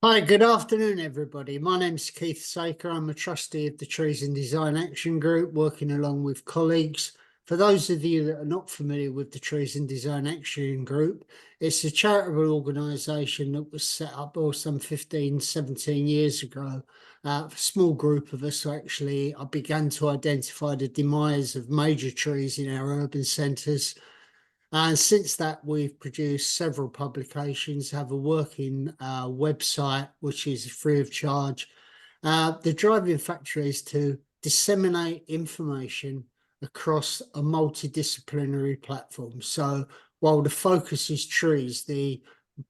Hi, good afternoon, everybody. My name's Keith Saker. I'm a trustee of the Trees and Design Action Group, working along with colleagues. For those of you that are not familiar with the Trees and Design Action Group, it's a charitable organisation that was set up some 15, 17 years ago. A small group of us actually began to identify the demise of major trees in our urban centres. And since that, we've produced several publications, have a working website, which is free of charge. The driving factor is to disseminate information across a multidisciplinary platform. So while the focus is trees, the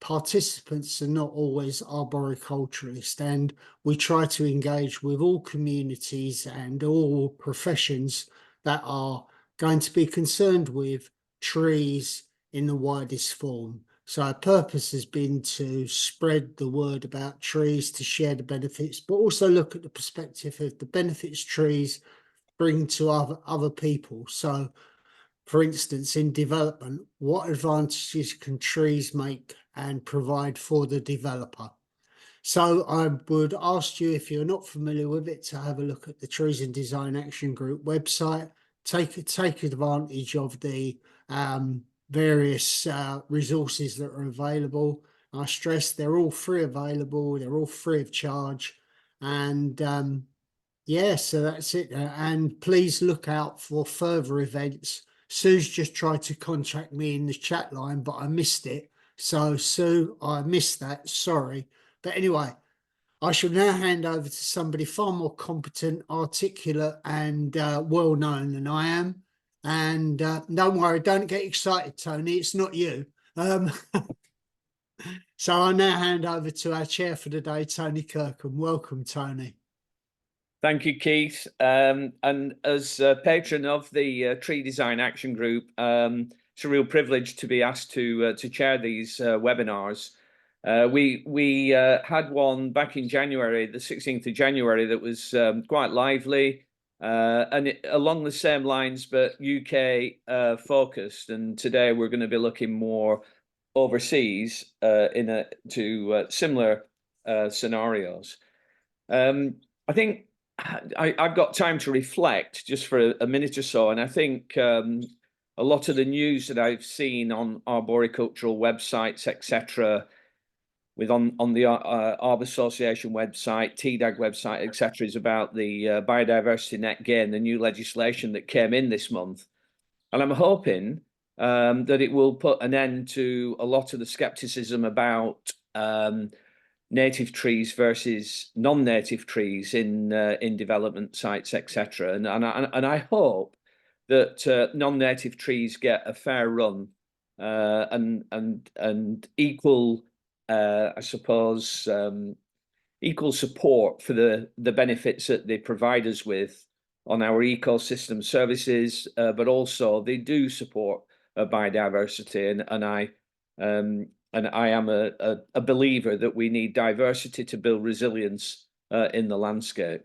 participants are not always arboriculturists, and we try to engage with all communities and all professions that are going to be concerned with trees in the widest form. So our purpose has been to spread the word about trees, to share the benefits, but also look at the perspective of the benefits trees bring to other people. So, for instance, in development, what advantages can trees make and provide for the developer? So I would ask you, if you're not familiar with it, to have a look at the Trees and Design Action Group website. Take advantage of the various resources that are available. I stress they're all free available. They're all free of charge. And yeah, so that's it. And please look out for further events. Sue's just tried to contact me in the chat line, but I missed it. So Sue, I missed that. Sorry. But anyway, I shall now hand over to somebody far more competent, articulate, and well-known than I am. And don't worry, don't get excited, Tony. It's not you. So I now hand over to our chair for the day, Tony Kirkham. Welcome, Tony. Thank you, Keith. And as patron of the Tree Design Action Group, it's a real privilege to be asked to chair these webinars. We had one back in January, the 16th of January, that was quite lively and along the same lines, but UK focused. And today we're going to be looking more overseas to similar scenarios. I think I've got time to reflect just for a minute or so, and I think a lot of the news that I've seen on arboricultural websites, etc., on the Arbor Association website, TDAG website, etc., is about the biodiversity net gain, the new legislation that came in this month. And I'm hoping that it will put an end to a lot of the skepticism about native trees versus non-native trees in development sites, etc. And I hope that non-native trees get a fair run and equal, I suppose, equal support for the benefits that they provide us with on our ecosystem services, but also they do support biodiversity, and I am a believer that we need diversity to build resilience in the landscape.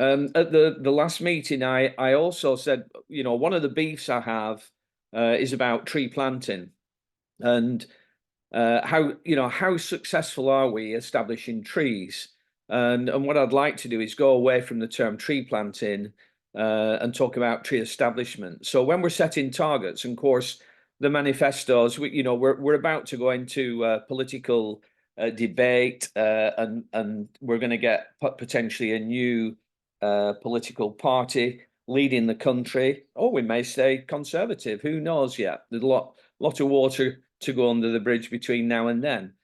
At the last meeting, I also said, one of the beefs I have is about tree planting, and how successful are we establishing trees? And what I'd like to do is go away from the term tree planting and talk about tree establishment. So when we're setting targets, and of course, the manifestos, we're about to go into political debate, and we're going to get potentially a new political party leading the country, or we may stay conservative. Who knows yet? There's a lot of water to go under the bridge between now and then.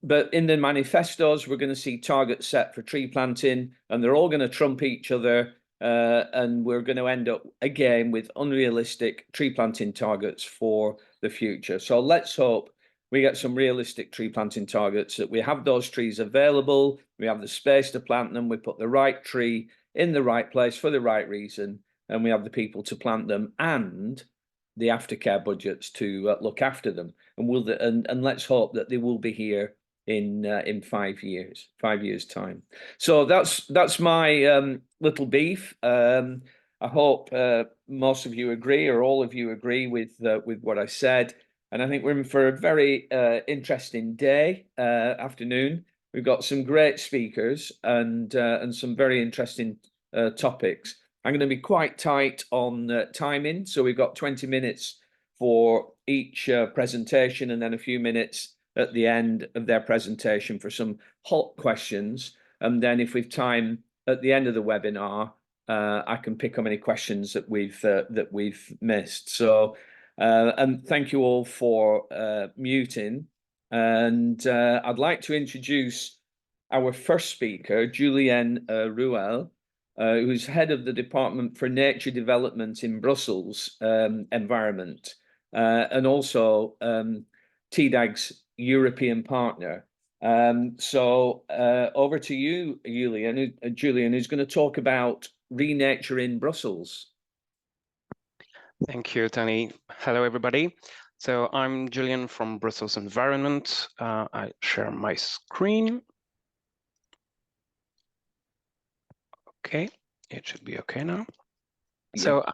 But in the manifestos, we're going to see targets set for tree planting, and they're all going to trump each other. And we're going to end up again with unrealistic tree planting targets for the future. So let's hope we get some realistic tree planting targets, that we have those trees available, we have the space to plant them, we put the right tree in the right place for the right reason, and we have the people to plant them and the aftercare budgets to look after them. And let's hope that they will be here in 5 years time. So that's my little beef. I hope most of you agree, or all of you agree with what I said. And I think we're in for a very interesting day, afternoon. We've got some great speakers and some very interesting topics. I'm going to be quite tight on timing, so we've got 20 minutes for each presentation, and then a few minutes at the end of their presentation for some hot questions. And then if we've time at the end of the webinar, I can pick up any questions that we've missed. So, and thank you all for muting. And I'd like to introduce our first speaker, Julien Ruelle, who's head of the Department for Nature Development in Brussels Environment, and also TDAG's European partner. So over to you, Julien, who's going to talk about renature in Brussels. Thank you, Tony. Hello, everybody. So I'm Julien from Brussels Environment. I share my screen. Okay, it should be okay now. Yeah. So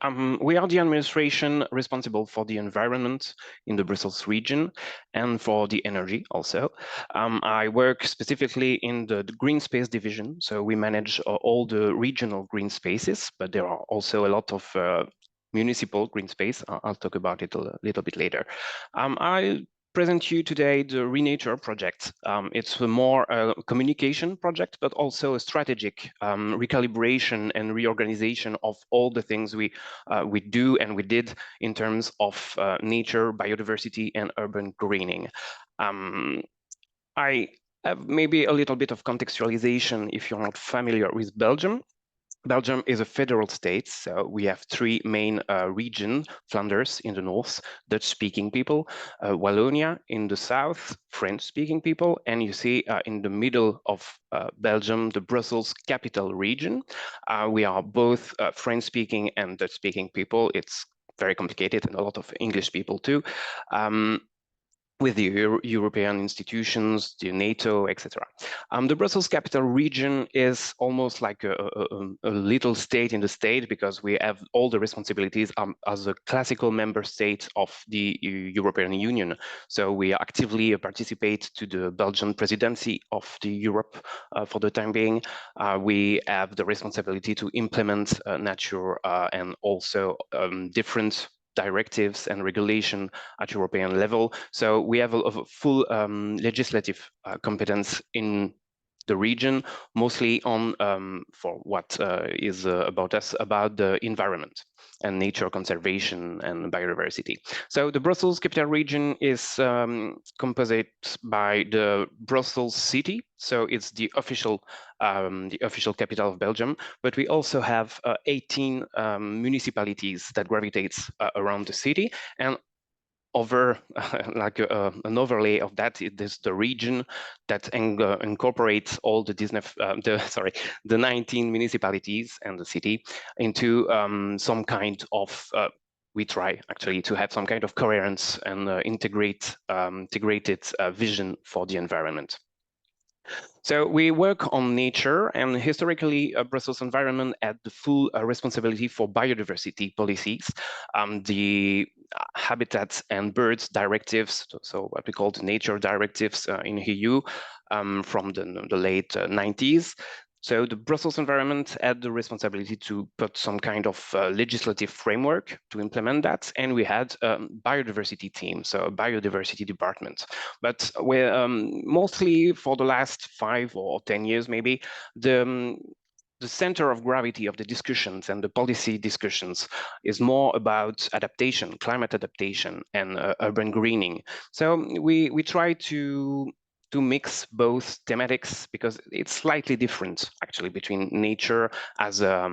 we are the administration responsible for the environment in the Brussels region and for the energy also. I work specifically in the green space division. So we manage all the regional green spaces, but there are also a lot of municipal green space. I'll talk about it a little bit later. I present you today the Renature project. It's a more communication project, but also a strategic recalibration and reorganization of all the things we do and we did in terms of nature, biodiversity, and urban greening. I have maybe a little bit of contextualization if you're not familiar with Belgium. Belgium is a federal state, so we have three main regions: Flanders in the north, Dutch-speaking people; Wallonia in the south, French-speaking people; and you see in the middle of Belgium, the Brussels capital region. We are both French-speaking and Dutch-speaking people. It's very complicated, and a lot of English people too. With the European institutions, the NATO, etc. The Brussels capital region is almost like a little state in the state, because we have all the responsibilities as a classical member state of the European Union. So we actively participate to the Belgian presidency of the Europe for the time being. We have the responsibility to implement nature and also different directives and regulation at European level. So we have a full legislative competence in the region, mostly on for what is about us, about the environment and nature conservation and biodiversity. So the Brussels capital region is composed by the Brussels city, so it's the official capital of Belgium, but we also have 18 municipalities that gravitates around the city, and over like an overlay of that is the region that incorporates all the 19 municipalities and the city into some kind of we try actually to have some kind of coherence and integrated vision for the environment. So we work on nature, and historically Brussels Environment had the full responsibility for biodiversity policies, the habitats and birds directives, so what we call the nature directives in EU from the late 90s. So the Brussels Environment had the responsibility to put some kind of legislative framework to implement that, and we had a biodiversity team, so a biodiversity department. But we're mostly for the last 5 or 10 years, maybe, the center of gravity of the discussions and the policy discussions is more about adaptation, climate adaptation, and urban greening. So we try to mix both thematics, because it's slightly different actually between nature as a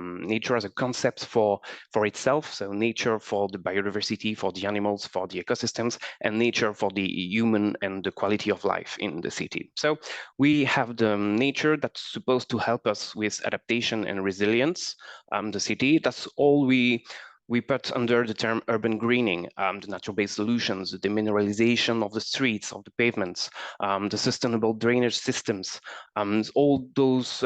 concept for itself, so nature for the biodiversity, for the animals, for the ecosystems, and nature for the human and the quality of life in the city. So we have the nature that's supposed to help us with adaptation and resilience, the city. That's all we put under the term urban greening, the natural-based solutions, the demineralization of the streets, of the pavements, the sustainable drainage systems, all those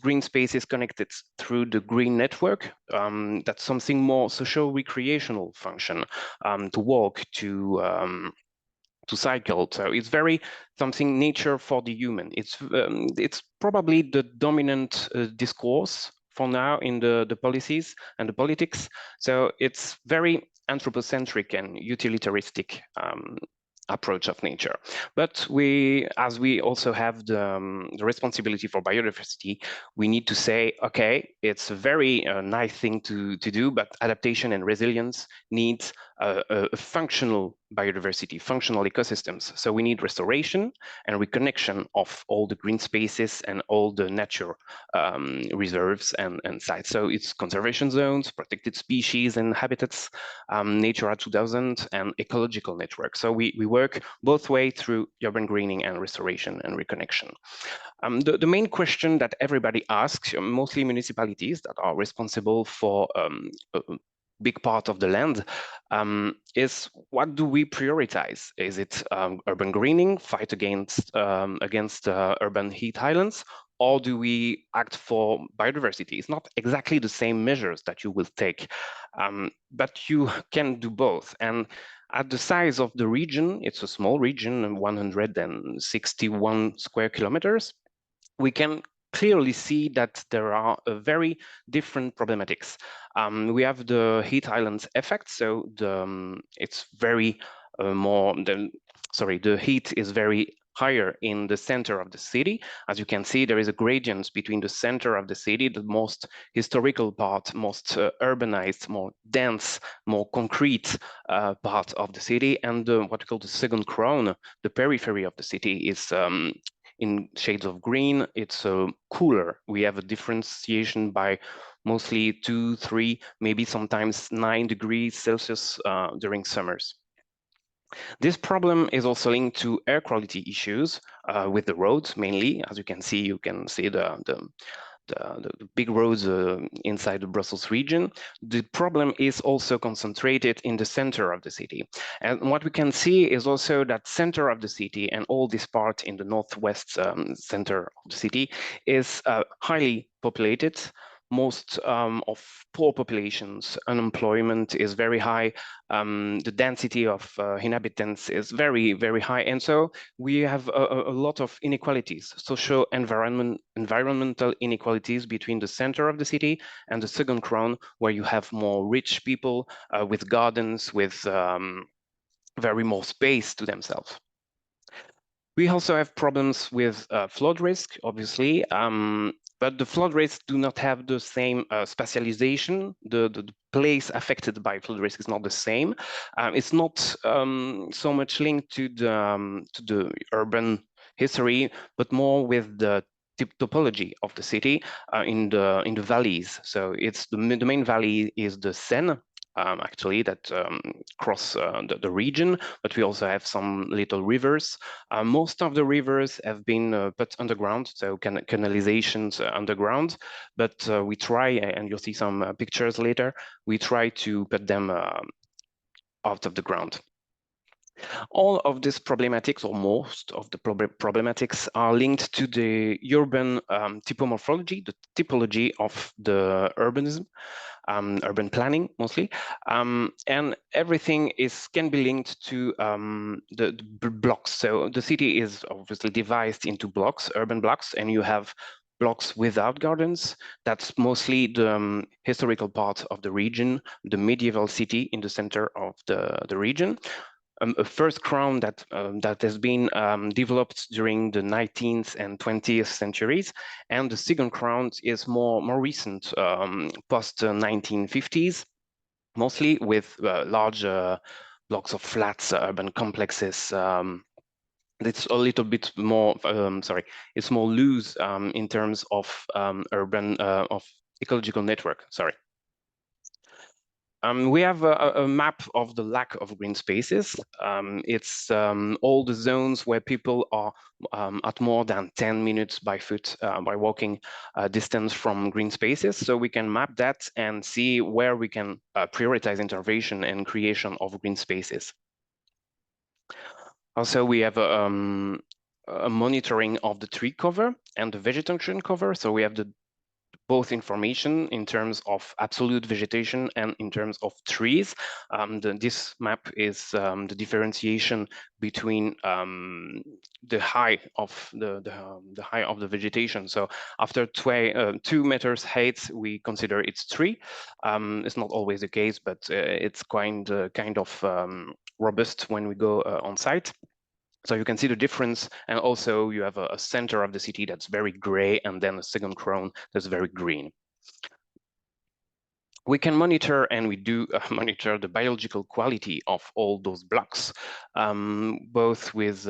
green spaces connected through the green network. That's something more social recreational function, to walk, cycle. So it's very something nature for the human. It's probably the dominant discourse for now in the policies and the politics. So it's very anthropocentric and utilitaristic approach of nature. But as we also have the responsibility for biodiversity, we need to say, okay, it's a very nice thing to do, but adaptation and resilience needs a functional biodiversity, functional ecosystems. So we need restoration and reconnection of all the green spaces and all the nature reserves and sites. So it's conservation zones, protected species and habitats, Natura 2000 and ecological networks. So we work both ways through urban greening and restoration and reconnection. The main question that everybody asks, mostly municipalities that are responsible for a big part of the land, is what do we prioritize? Is it urban greening, fight against urban heat islands, or do we act for biodiversity? It's not exactly the same measures that you will take, but you can do both. And at the size of the region, it's a small region, 161 square kilometers, we can clearly see that there are very different problematics. We have the heat islands effect, so it's very the heat is very higher in the center of the city. As you can see, there is a gradient between the center of the city, the most historical part, most urbanized, more dense, more concrete part of the city, and what we call the second crown, the periphery of the city, is in shades of green. It's cooler. We have a differentiation by mostly 2, 3, maybe sometimes 9 degrees Celsius during summers. This problem is also linked to air quality issues with the roads mainly. As you can see the big roads inside the Brussels region. The problem is also concentrated in the center of the city. And what we can see is also that center of the city and all this part in the northwest center of the city is highly populated. Most of poor populations, unemployment is very high. The density of inhabitants is very, very high. And so we have a lot of inequalities, environmental inequalities between the center of the city and the second crown, where you have more rich people with gardens, with very more space to themselves. We also have problems with flood risk, obviously. But the flood risks do not have the same specialization. The place affected by flood risk is not the same. It's not so much linked to the urban history, but more with the topology of the city in the valleys. So it's the main valley is the Seine, actually, that cross the region, but we also have some little rivers. Most of the rivers have been put underground, so canalizations underground, but we try, and you'll see some pictures later, we try to put them out of the ground. All of these problematics, or most of the problematics, are linked to the urban typomorphology, the typology of the urbanism, urban planning mostly, and everything can be linked to the blocks. So the city is obviously divided into blocks, urban blocks, and you have blocks without gardens. That's mostly the historical part of the region, the medieval city in the center of the region. A first crown that has been developed during the 19th and 20th centuries, and the second crown is more recent, post 1950s, mostly with large blocks of flats, urban complexes. It's a little bit more, it's more loose in terms of urban of ecological network. We have a map of the lack of green spaces. It's all the zones where people are at more than 10 minutes by foot, by walking distance from green spaces. So we can map that and see where we can prioritize intervention and creation of green spaces. Also, we have a monitoring of the tree cover and the vegetation cover. So we have the both information in terms of absolute vegetation and in terms of trees. This map is the differentiation between the height of the height of the vegetation. So after 2 meters height, we consider it's 3. It's not always the case, but it's kind of robust when we go on site. So you can see the difference, and also you have a center of the city that's very gray, and then a second crown that's very green. We can monitor, and we do monitor the biological quality of all those blocks, both with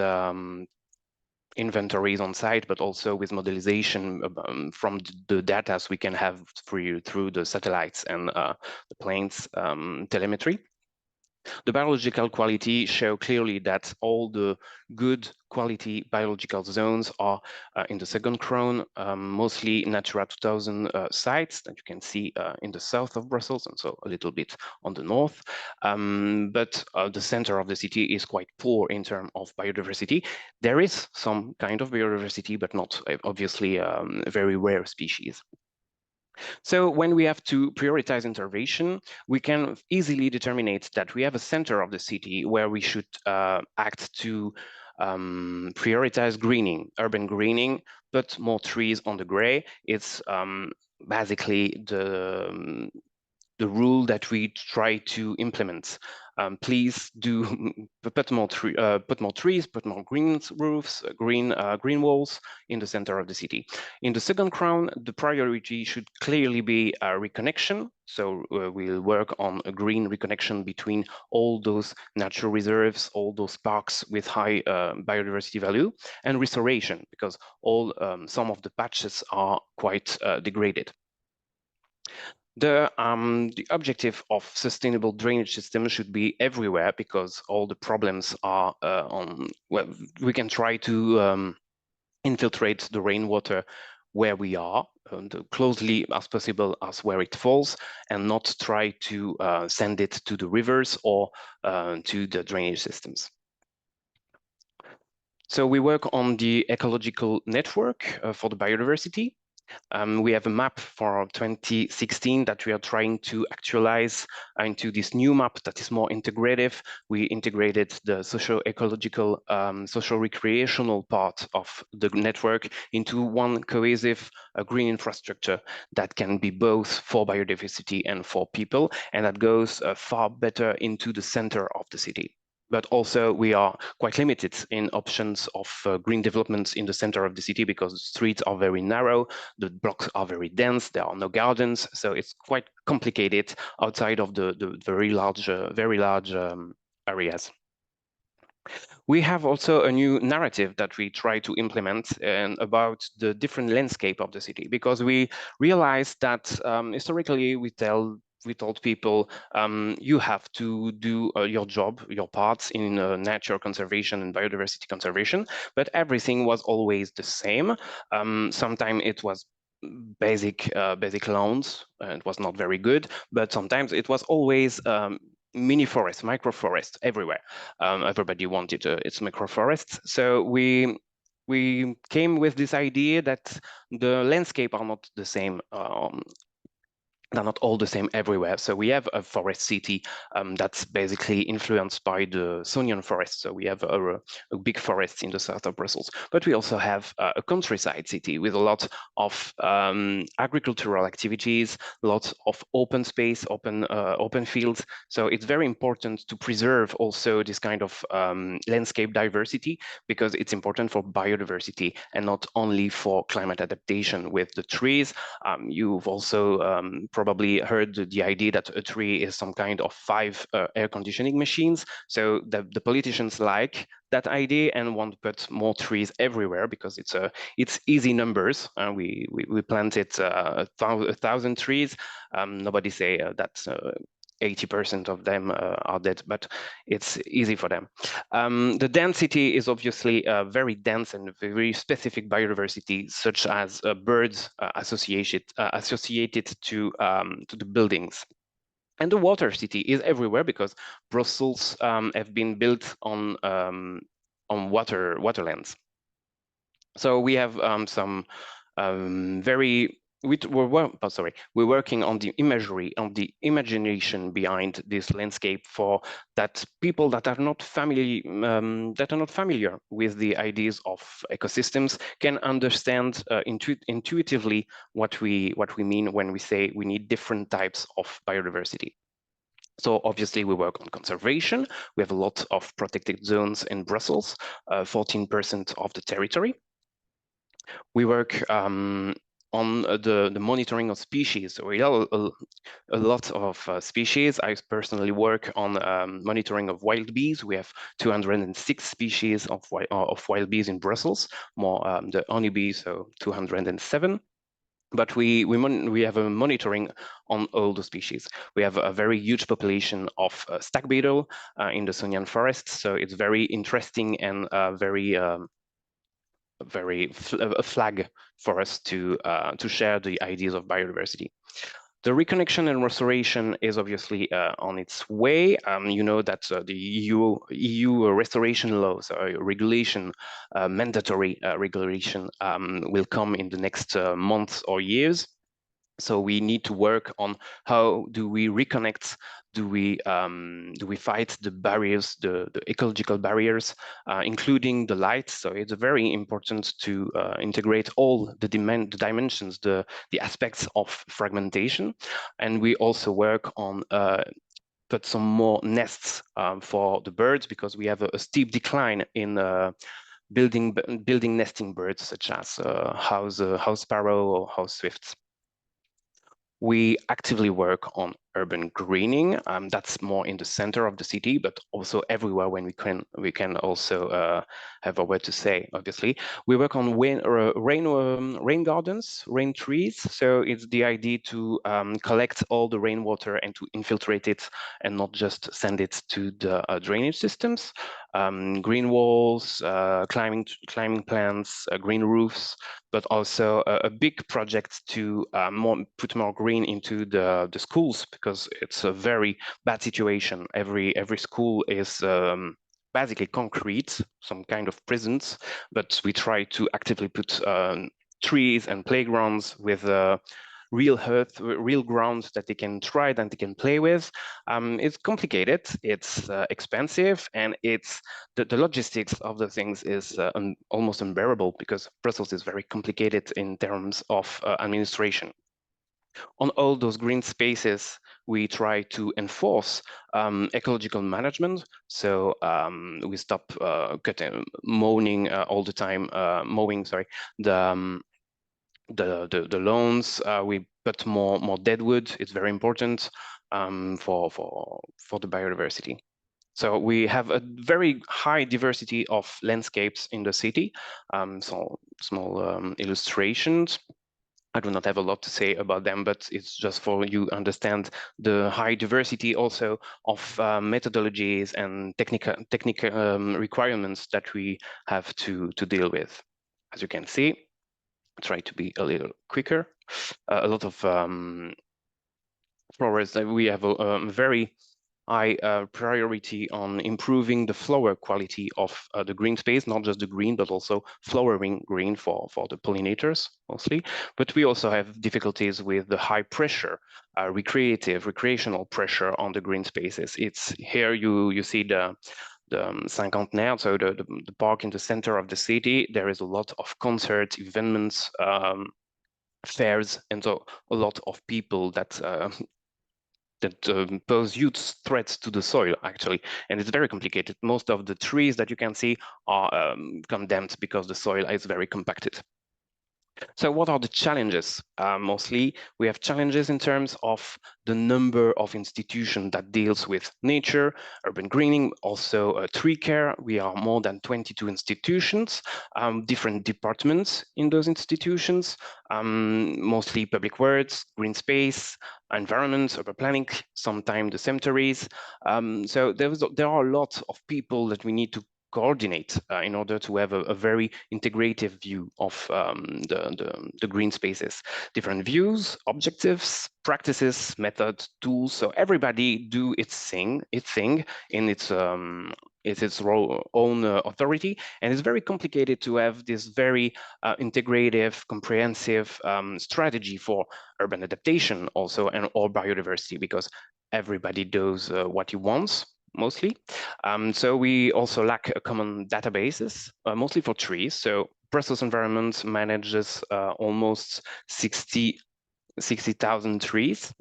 inventories on site, but also with modelization from the data we can have through the satellites and the planes telemetry. The biological quality show clearly that all the good quality biological zones are in the second crown, mostly Natura 2000 sites that you can see in the south of Brussels, and so a little bit on the north. But the center of the city is quite poor in terms of biodiversity. There is some kind of biodiversity, but not obviously very rare species. So when we have to prioritize intervention, we can easily determine that we have a center of the city where we should act to prioritize greening, urban greening, put more trees on the gray. It's basically the rule that we try to implement. Please do put more trees, put more green roofs, green walls in the center of the city. In the second crown, the priority should clearly be reconnection. So we'll work on a green reconnection between all those natural reserves, all those parks with high biodiversity value, and restoration, because some of the patches are quite degraded. The objective of sustainable drainage system should be everywhere, because all the problems are well, we can try to infiltrate the rainwater where we are, closely as possible as where it falls, and not try to send it to the rivers or to the drainage systems. So we work on the ecological network for the biodiversity. We have a map for 2016 that we are trying to actualize into this new map that is more integrative. We integrated the socio-ecological, social-recreational part of the network into one cohesive green infrastructure that can be both for biodiversity and for people, and that goes far better into the center of the city. But also we are quite limited in options of green developments in the center of the city, because the streets are very narrow, the blocks are very dense, there are no gardens, so it's quite complicated outside of the very large areas. We have also a new narrative that we try to implement about the different landscape of the city, because we realized that historically we told people, you have to do your job, your parts in nature conservation and biodiversity conservation, but everything was always the same. Sometimes it was basic lawns, and it was not very good, but sometimes it was always mini forest, micro forest everywhere. Everybody wanted its micro forests, so we came with this idea that the landscape are not the same. They're not all the same everywhere. So we have a forest city that's basically influenced by the Sonian forest. So we have a big forest in the south of Brussels, but we also have a countryside city with a lot of agricultural activities, lots of open space, open fields. So it's very important to preserve also this kind of landscape diversity, because it's important for biodiversity and not only for climate adaptation with the trees. You've also probably heard the idea that a tree is some kind of 5 air conditioning machines. So the politicians like that idea and want to put more trees everywhere, because it's easy numbers. We planted 1,000 trees. Nobody say that 80% of them are dead, but it's easy for them. The density is obviously very dense and very specific biodiversity, such as birds associated to the buildings. And the water city is everywhere, because Brussels have been built on waterlands. So we have some very we're working on the imagery, on the imagination behind this landscape for that people that are not familiar with the ideas of ecosystems can understand intuitively what we mean when we say we need different types of biodiversity. So obviously we work on conservation. We have a lot of protected zones in Brussels, 14% of the territory. We work on the monitoring of species. So we have a lot of species. I personally work on monitoring of wild bees. We have 206 species of wild bees in Brussels, more the honeybees, so 207. But we have a monitoring on all the species. We have a very huge population of stag beetle in the Sognan forest, so it's very interesting and a flag for us to share the ideas of biodiversity. The reconnection and restoration is obviously on its way. You know that the EU restoration laws, regulation, mandatory regulation will come in the next months or years. So we need to work on how do we reconnect, do we fight the barriers, the ecological barriers, including the light. So it's very important to integrate all the dimensions, the aspects of fragmentation. And we also work on put some more nests for the birds, because we have a steep decline in building nesting birds such as house sparrow or house swifts. We actively work on urban greening. That's more in the center of the city, but also everywhere when we can also have a word to say. Obviously, we work on rain gardens, rain trees. So it's the idea to collect all the rainwater and to infiltrate it, and not just send it to the drainage systems. Green walls, climbing plants, green roofs, but also a big project to put more green into the schools, because it's a very bad situation. Every school is basically concrete, some kind of prisons, but we try to actively put trees and playgrounds with real earth, real ground that they can try, that they can play with. It's complicated, it's expensive, and it's the logistics of the things is almost unbearable, because Brussels is very complicated in terms of administration. On all those green spaces, we try to enforce ecological management. So we stop mowing all the time, the lawns. We put more deadwood. It's very important for the biodiversity. So we have a very high diversity of landscapes in the city. So small illustrations. I do not have a lot to say about them, but it's just for you understand the high diversity also of methodologies and technical requirements that we have to deal with. As you can see, try to be a little quicker. A lot of flowers. We have a very high priority on improving the flower quality of the green space, not just the green, but also flowering green for the pollinators mostly. But we also have difficulties with the high pressure, recreational pressure on the green spaces. It's here you see the Cinquantenaire, so the park in the center of the city. There is a lot of concerts, events, fairs, and so a lot of people that pose huge threats to the soil, actually. And it's very complicated. Most of the trees that you can see are condemned because the soil is very compacted. So what are the challenges? Mostly, we have challenges in terms of the number of institutions that deals with nature, urban greening, also tree care. We are more than 22 institutions, different departments in those institutions, mostly public works, green space, environment, urban planning, sometimes the cemeteries. So there are a lot of people that we need to coordinate in order to have a very integrative view of the green spaces. Different views, objectives, practices, methods, tools. So everybody do its thing in it's its own authority, and it's very complicated to have this very integrative, comprehensive strategy for urban adaptation also, and or biodiversity, because everybody does what he wants mostly. So we also lack a common databases, mostly for trees. So Brussels Environment manages almost 60,000 trees.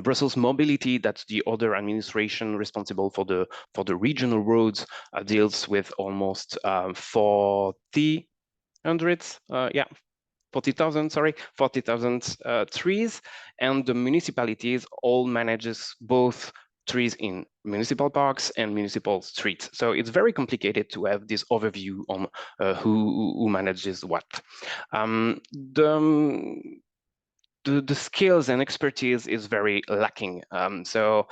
Brussels Mobility, that's the other administration responsible for the regional roads, deals with almost 40,000 trees, and the municipalities all manages both trees in municipal parks and municipal streets. So it's very complicated to have this overview on who manages what. The skills and expertise is very lacking. So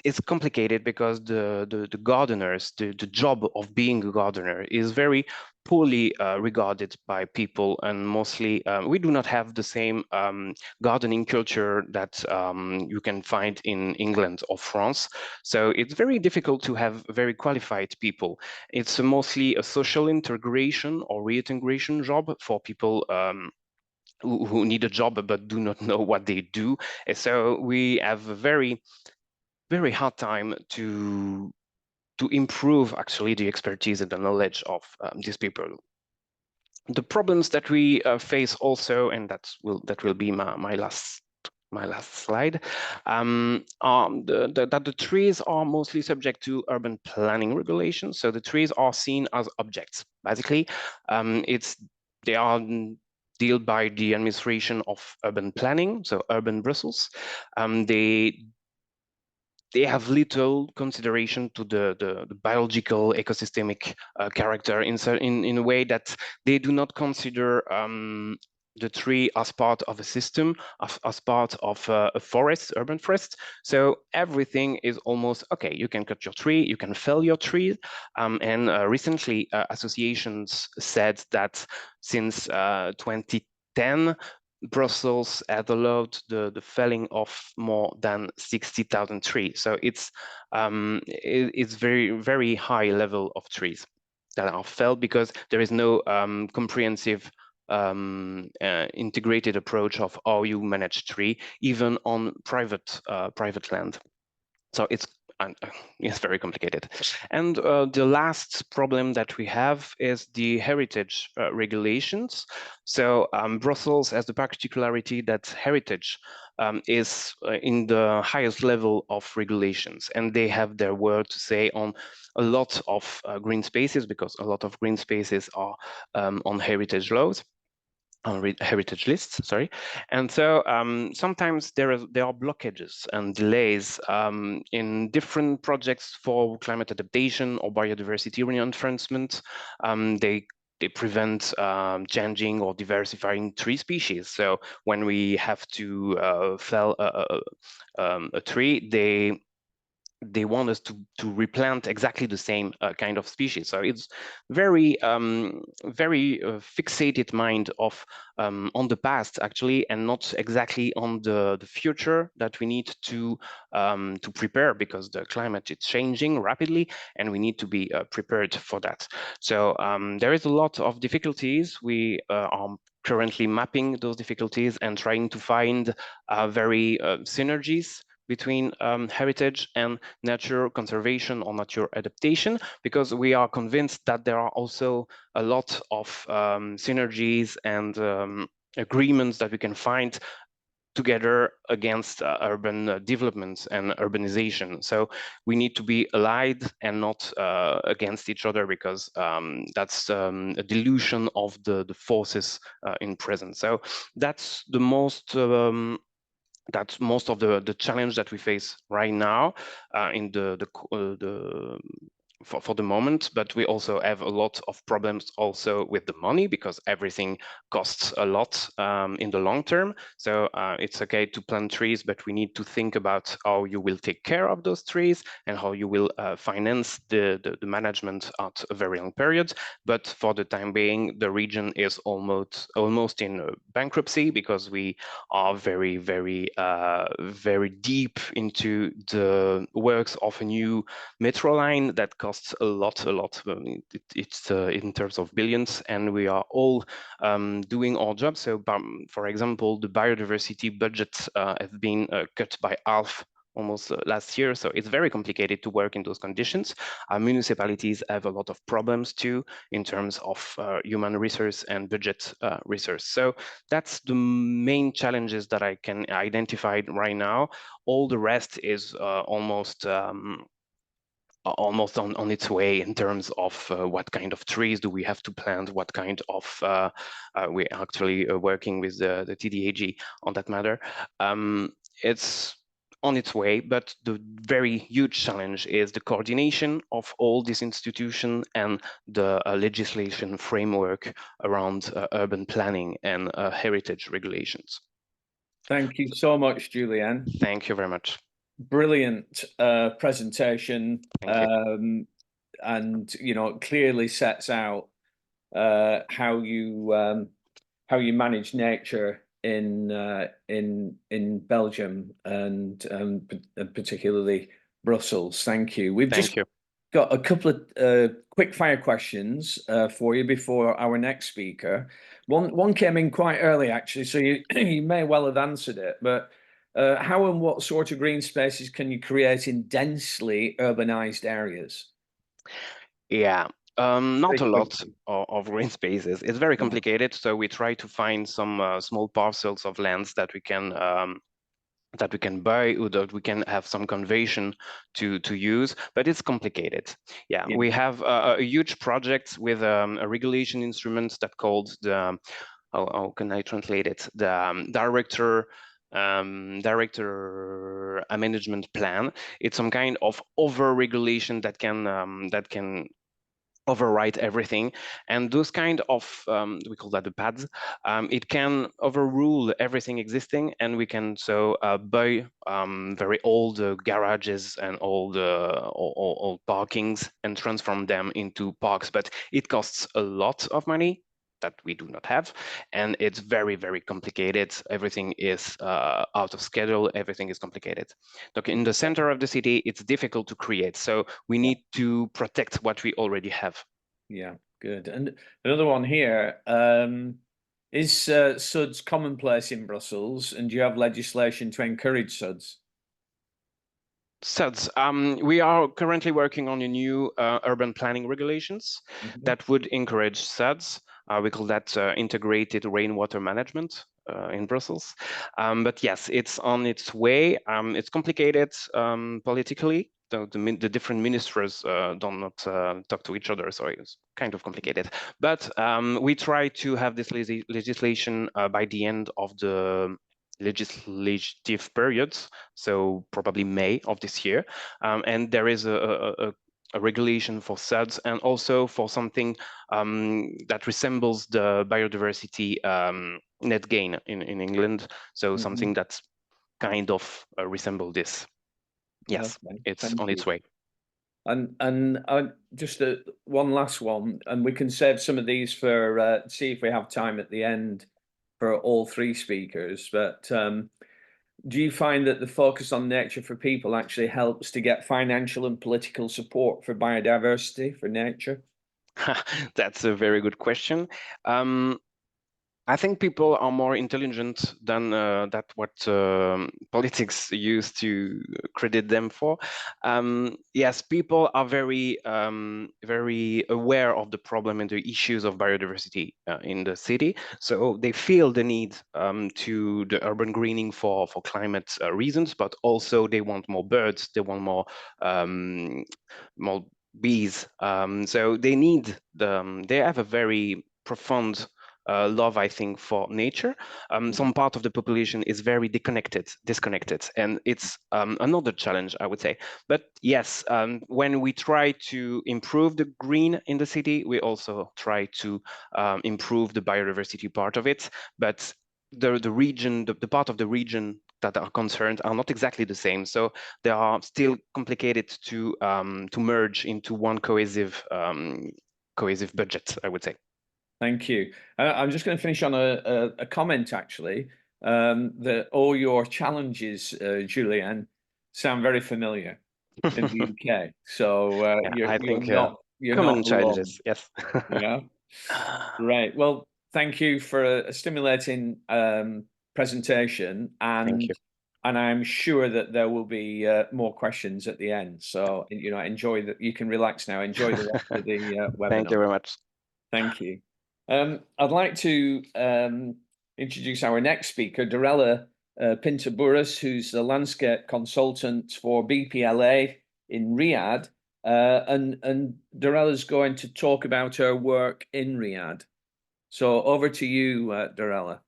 it's complicated because the gardeners, the job of being a gardener is very poorly regarded by people, and mostly we do not have the same gardening culture that you can find in England or France. So it's very difficult to have very qualified people. It's mostly a social integration or reintegration job for people who need a job but do not know what they do. And so we have a very hard time to improve actually the expertise and the knowledge of these people. The problems that we face also, and that will be my last slide, that the trees are mostly subject to urban planning regulations. So the trees are seen as objects. Basically, they are dealt by the administration of urban planning, so urban Brussels. They have little consideration to the biological ecosystemic character in a way that they do not consider the tree as part of a system, as part of a forest, urban forest. So everything is almost, okay, you can cut your tree, you can fell your tree. And recently, associations said that since 2010, Brussels had allowed the felling of more than 60,000 trees. So it's very high level of trees that are felled because there is no comprehensive integrated approach of how you manage tree, even on private land. So it's very complicated. And the last problem that we have is the heritage regulations. So Brussels has the particularity that heritage is in the highest level of regulations, and they have their word to say on a lot of green spaces, because a lot of green spaces are on heritage laws. On heritage lists, sorry. And so sometimes there are blockages and delays in different projects for climate adaptation or biodiversity reinforcement. They prevent changing or diversifying tree species. So when we have to fell a tree, they want us to replant exactly the same kind of species. So it's very fixated mind of on the past actually, and not exactly on the future that we need to prepare, because the climate is changing rapidly and we need to be prepared for that. So there is a lot of difficulties. We are currently mapping those difficulties and trying to find very synergies between heritage and nature conservation or nature adaptation, because we are convinced that there are also a lot of synergies and agreements that we can find together against urban developments and urbanization. So we need to be allied and not against each other, because that's a dilution of the forces in present. So that's the most of the challenge that we face right now in the for the moment, but we also have a lot of problems also with the money, because everything costs a lot in the long term. So it's okay to plant trees, but we need to think about how you will take care of those trees and how you will finance the management at a very long period. But for the time being, the region is almost in bankruptcy, because we are very deep into the works of a new metro line that costs a lot. It's in terms of billions, and we are all doing our job. So, for example, the biodiversity budget has been cut by half almost last year. So it's very complicated to work in those conditions. Our municipalities have a lot of problems too in terms of human resource and budget resource. So that's the main challenges that I can identify right now. All the rest is almost on its way in terms of what kind of trees do we have to plant, what kind of we're actually working with the TDAG on that matter. It's on its way, but the very huge challenge is the coordination of all these institutions and the legislation framework around urban planning and heritage regulations. Thank you so much, Julien. Thank you very much. Brilliant presentation. And it clearly sets out how you manage nature in Belgium and particularly Brussels. Thank you. We've just got a couple of quick fire questions for you before our next speaker. One came in quite early, actually, so you may well have answered it, but how and what sort of green spaces can you create in densely urbanized areas? Yeah, not a lot of green spaces. It's very complicated. So we try to find some small parcels of lands that we can buy, or that we can have some conversion to use, but it's complicated. Yeah. We have a huge project with a regulation instrument that called the how can I translate it? The director management plan. It's some kind of over regulation that can overwrite everything, and those kind of we call that the pads. It can overrule everything existing, and we can buy very old garages and old parkings and transform them into parks, but it costs a lot of money that we do not have, and it's very complicated. Everything is out of schedule, everything is complicated. Look, in the center of the city, it's difficult to create, so we need to protect what we already have. Yeah, good. And another one here, is SUDS commonplace in Brussels, and do you have legislation to encourage SUDS? SUDS. We are currently working on a new urban planning regulations that would encourage SUDS. We call that integrated rainwater management in Brussels. But yes, it's on its way. It's complicated politically. The different ministers do not talk to each other, so it's kind of complicated. But we try to have this legislation by the end of the legislative periods, so probably May of this year. And there is a regulation for SUDS, and also for something that resembles the biodiversity net gain in England. So something that's kind of resemble this. Yes, it's on its way. And just one last one, and we can save some of these for see if we have time at the end for all three speakers. But do you find that the focus on nature for people actually helps to get financial and political support for biodiversity, for nature? That's a very good question. I think people are more intelligent than that what politics used to credit them for. Yes, people are very aware of the problem and the issues of biodiversity in the city. So they feel the need to the urban greening for climate reasons, but also they want more birds, they want more bees. So they need they have a very profound love, I think, for nature. Some part of the population is very disconnected, and it's another challenge, I would say. But yes, when we try to improve the green in the city, we also try to improve the biodiversity part of it. But the part of the region that are concerned are not exactly the same. So they are still complicated to merge into one cohesive budget, I would say. Thank you. I'm just going to finish on a comment, actually, that all your challenges, Julien, sound very familiar in the UK. So I you're think not common alone. challenges, yes. Yeah. Right. Well, thank you for a stimulating presentation, Thank you. and I'm sure that there will be more questions at the end. So enjoy that. You can relax now. Enjoy the rest of the webinar. Thank you very much. Thank you. I'd like to introduce our next speaker, Dorella Pinter Burus, who's the landscape consultant for BPLA in Riyadh. And Dorella's going to talk about her work in Riyadh. So over to you, Dorella.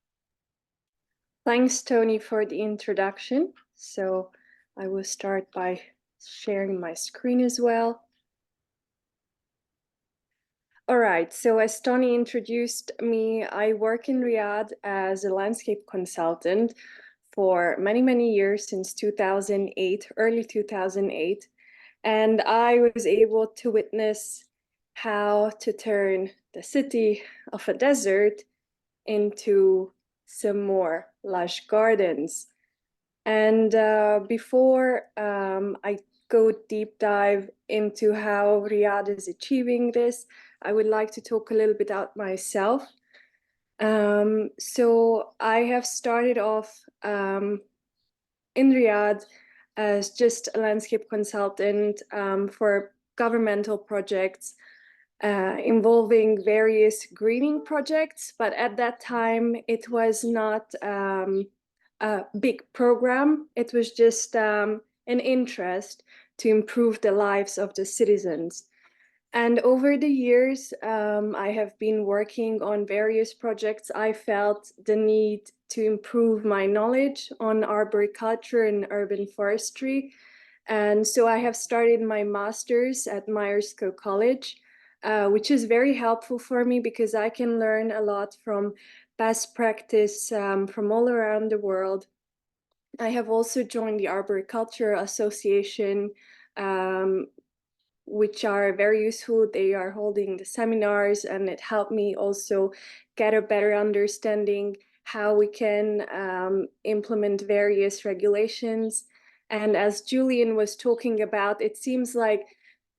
Thanks, Tony, for the introduction. So I will start by sharing my screen as well. All right, so as Tony introduced me, I work in Riyadh as a landscape consultant for many, many years, since 2008, early 2008. And I was able to witness how to turn the city of a desert into some more lush gardens. And before I go deep dive into how Riyadh is achieving this, I would like to talk a little bit about myself. So I have started off in Riyadh as just a landscape consultant for governmental projects involving various greening projects. But at that time, it was not a big program. It was just an interest to improve the lives of the citizens. And over the years, I have been working on various projects. I felt the need to improve my knowledge on arboriculture and urban forestry. And so I have started my master's at Myerscough College, which is very helpful for me because I can learn a lot from best practice from all around the world. I have also joined the Arboriculture Association, which are very useful. They are holding the seminars, and it helped me also get a better understanding how we can implement various regulations. And as Julien was talking about, it seems like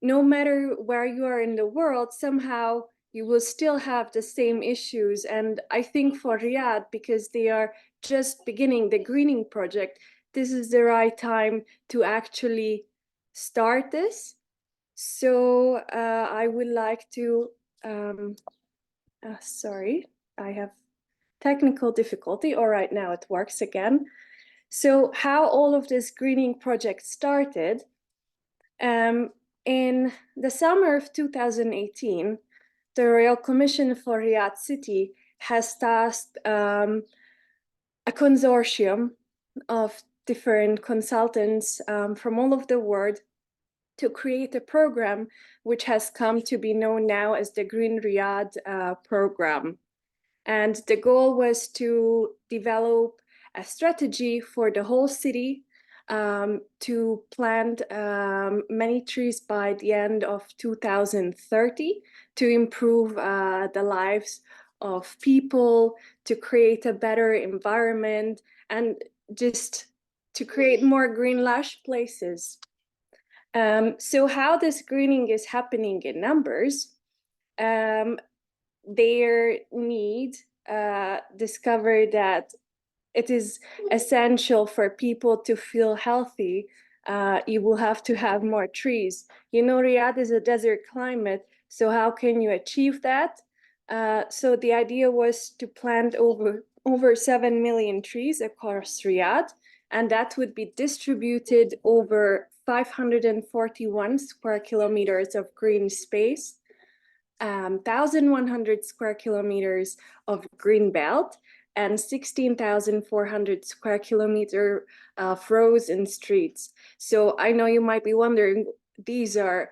no matter where you are in the world, somehow you will still have the same issues. And I think for Riyadh, because they are just beginning the greening project, this is the right time to actually start this. So I would like to, sorry, I have technical difficulty. All right, now it works again. So how all of this greening project started, in the summer of 2018, the Royal Commission for Riyadh City has tasked a consortium of different consultants from all over the world to create a program which has come to be known now as the Green Riyadh program. And the goal was to develop a strategy for the whole city to plant many trees by the end of 2030 to improve the lives of people, to create a better environment, and just to create more green lush places. So how this greening is happening in numbers, their need discovered that it is essential for people to feel healthy. You will have to have more trees. You know, Riyadh is a desert climate, so how can you achieve that? So the idea was to plant over 7 million trees across Riyadh, and that would be distributed over 541 square kilometers of green space. 1,100 square kilometers of green belt and 16,400 square kilometer of roads and streets. So I know you might be wondering, these are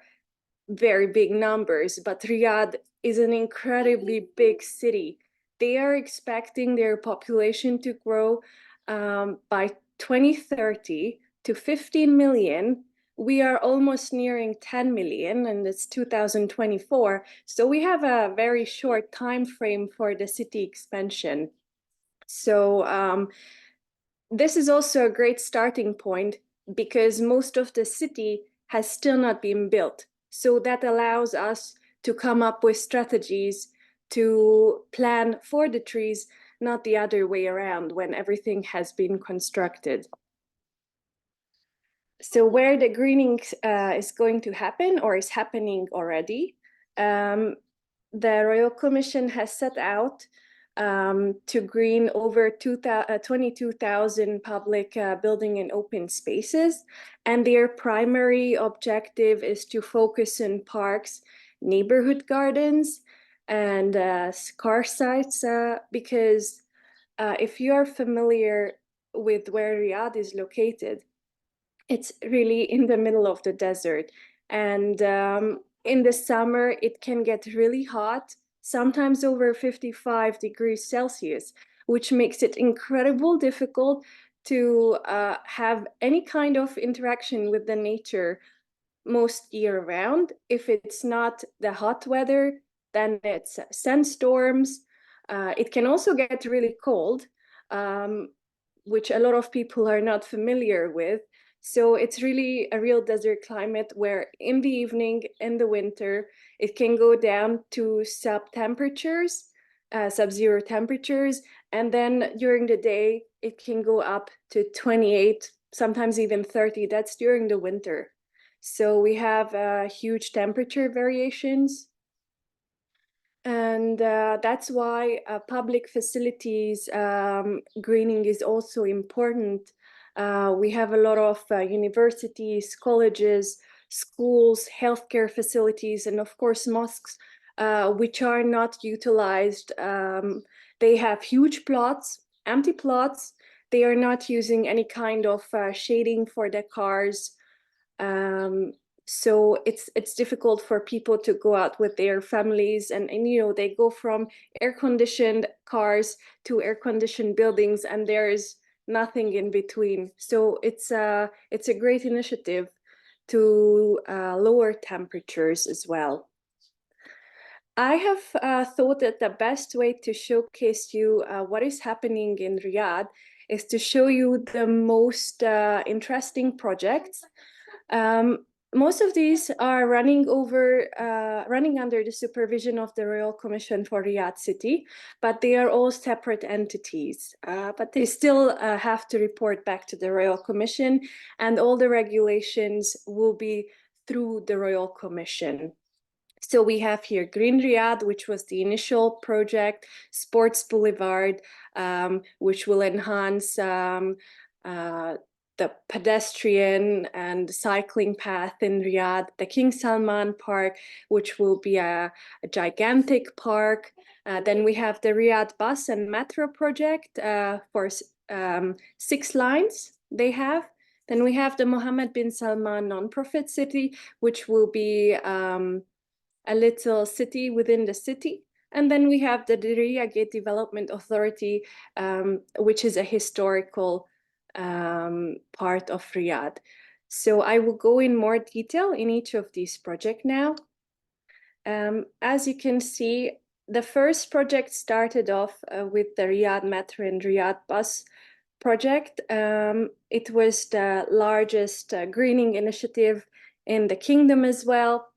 very big numbers, but Riyadh is an incredibly big city. They are expecting their population to grow by 2030 to 15 million. We are almost nearing 10 million, and it's 2024. So we have a very short time frame for the city expansion. So this is also a great starting point because most of the city has still not been built. So that allows us to come up with strategies to plan for the trees, not the other way around when everything has been constructed. So where the greening is going to happen or is happening already, the Royal Commission has set out to green over 22,000 public building and open spaces. And their primary objective is to focus on parks, neighborhood gardens, and car sites, because if you are familiar with where Riyadh is located, it's really in the middle of the desert. And in the summer, it can get really hot, sometimes over 55 degrees Celsius, which makes it incredibly difficult to have any kind of interaction with the nature most year round. If it's not the hot weather, then it's sandstorms. It can also get really cold, which a lot of people are not familiar with. So it's really a real desert climate where in the evening, in the winter, it can go down to sub-zero temperatures. And then during the day, it can go up to 28, sometimes even 30. That's during the winter. So we have huge temperature variations. And that's why public facilities greening is also important. We have a lot of universities, colleges, schools, healthcare facilities, and of course mosques, which are not utilized. They have huge plots, empty plots. They are not using any kind of shading for the cars. So it's difficult for people to go out with their families, and you know, they go from air-conditioned cars to air-conditioned buildings, and there is nothing in between. So it's a great initiative to lower temperatures as well. I have thought that the best way to showcase you what is happening in Riyadh is to show you the most interesting projects. Most of these are running under the supervision of the Royal Commission for Riyadh City, but they are all separate entities. But they still have to report back to the Royal Commission, and all the regulations will be through the Royal Commission. So we have here Green Riyadh, which was the initial project, Sports Boulevard, which will enhance the pedestrian and cycling path in Riyadh, the King Salman Park, which will be a gigantic park. Then we have the Riyadh Bus and Metro project for 6 lines they have. Then we have the Mohammed bin Salman non-profit city, which will be a little city within the city. And then we have the Diriyah Gate Development Authority, which is a historical part of Riyadh. So I will go in more detail in each of these projects now. As you can see, the first project started off with the Riyadh Metro and Riyadh Bus project. It was the largest greening initiative in the kingdom as well.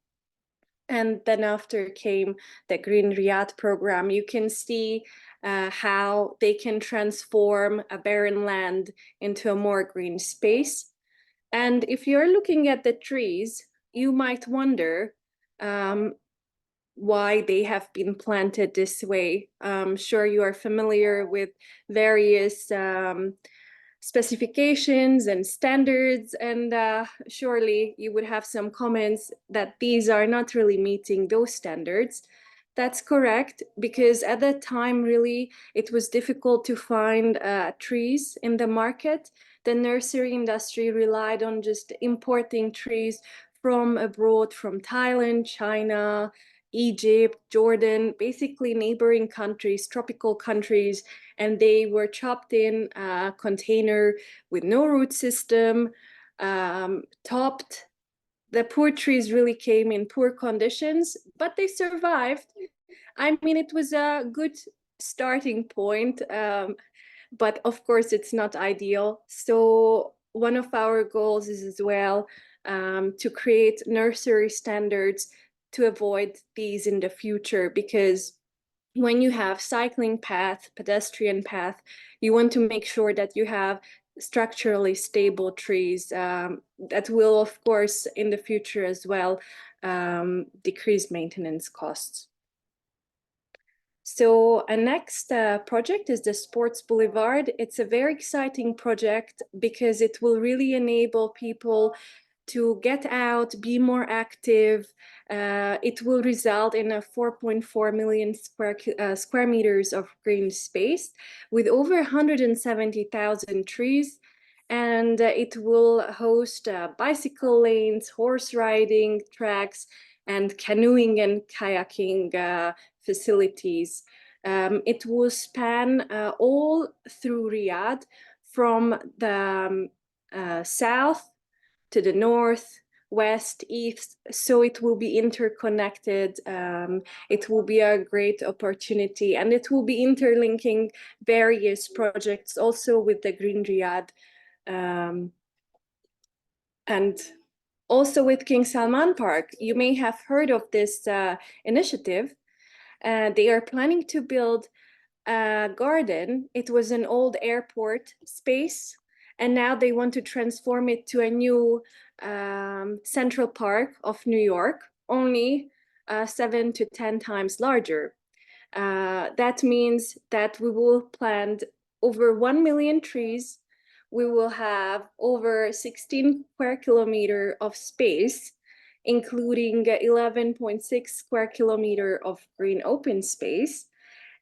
And then after came the Green Riyadh program. You can see how they can transform a barren land into a more green space. And if you're looking at the trees, you might wonder why they have been planted this way. I'm sure you are familiar with various specifications and standards, and surely you would have some comments that these are not really meeting those standards. That's correct, because at that time, really, it was difficult to find trees in the market. The nursery industry relied on just importing trees from abroad, from Thailand, China, Egypt, Jordan, basically neighboring countries, tropical countries, and they were chopped in a container with no root system, topped. The poor trees really came in poor conditions, but they survived. I mean, it was a good starting point, but of course it's not ideal. So one of our goals is as well to create nursery standards to avoid these in the future, because when you have cycling path, pedestrian path, you want to make sure that you have structurally stable trees that will, of course, in the future as well, decrease maintenance costs. So a next project is the Sports Boulevard. It's a very exciting project because it will really enable people to get out, be more active. It will result in a 4.4 million square meters of green space with over 170,000 trees. And it will host bicycle lanes, horse riding tracks, and canoeing and kayaking facilities. It will span all through Riyadh, from the south to the north, west, east, so it will be interconnected. It will be a great opportunity, and it will be interlinking various projects also with the Green Riyadh, and also with King Salman Park. You may have heard of this initiative. They are planning to build a garden. It was an old airport space, and now they want to transform it to a new Central Park of New York, only 7 to 10 times larger. That means that we will plant over 1 million trees. We will have over 16 square kilometer of space, including 11.6 square kilometer of green open space.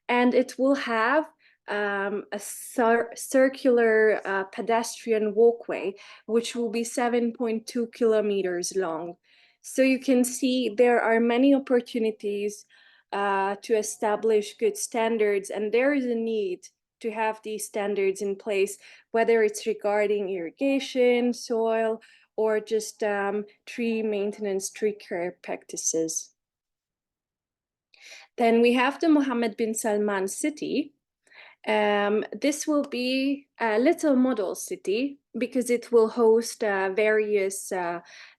And it will have a circular pedestrian walkway, which will be 7.2 kilometers long. So you can see there are many opportunities to establish good standards, and there is a need to have these standards in place, whether it's regarding irrigation, soil, or just tree maintenance, tree care practices. Then we have the Mohammed bin Salman city. This will be a little model city because it will host various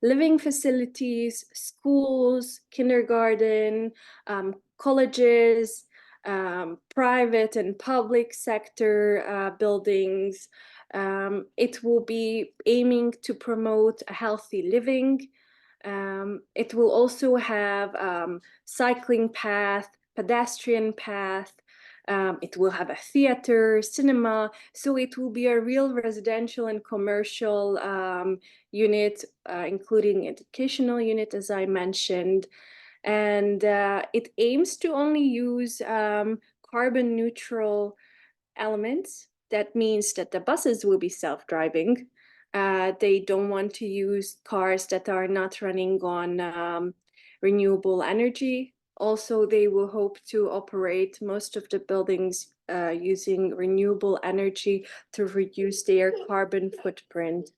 living facilities, schools, kindergarten, colleges, private and public sector buildings. It will be aiming to promote a healthy living. It will also have cycling path, pedestrian path. It will have a theater, cinema. So it will be a real residential and commercial unit, including educational unit, as I mentioned. And it aims to only use carbon neutral elements. That means that the buses will be self-driving. They don't want to use cars that are not running on renewable energy. Also, they will hope to operate most of the buildings using renewable energy to reduce their carbon footprint.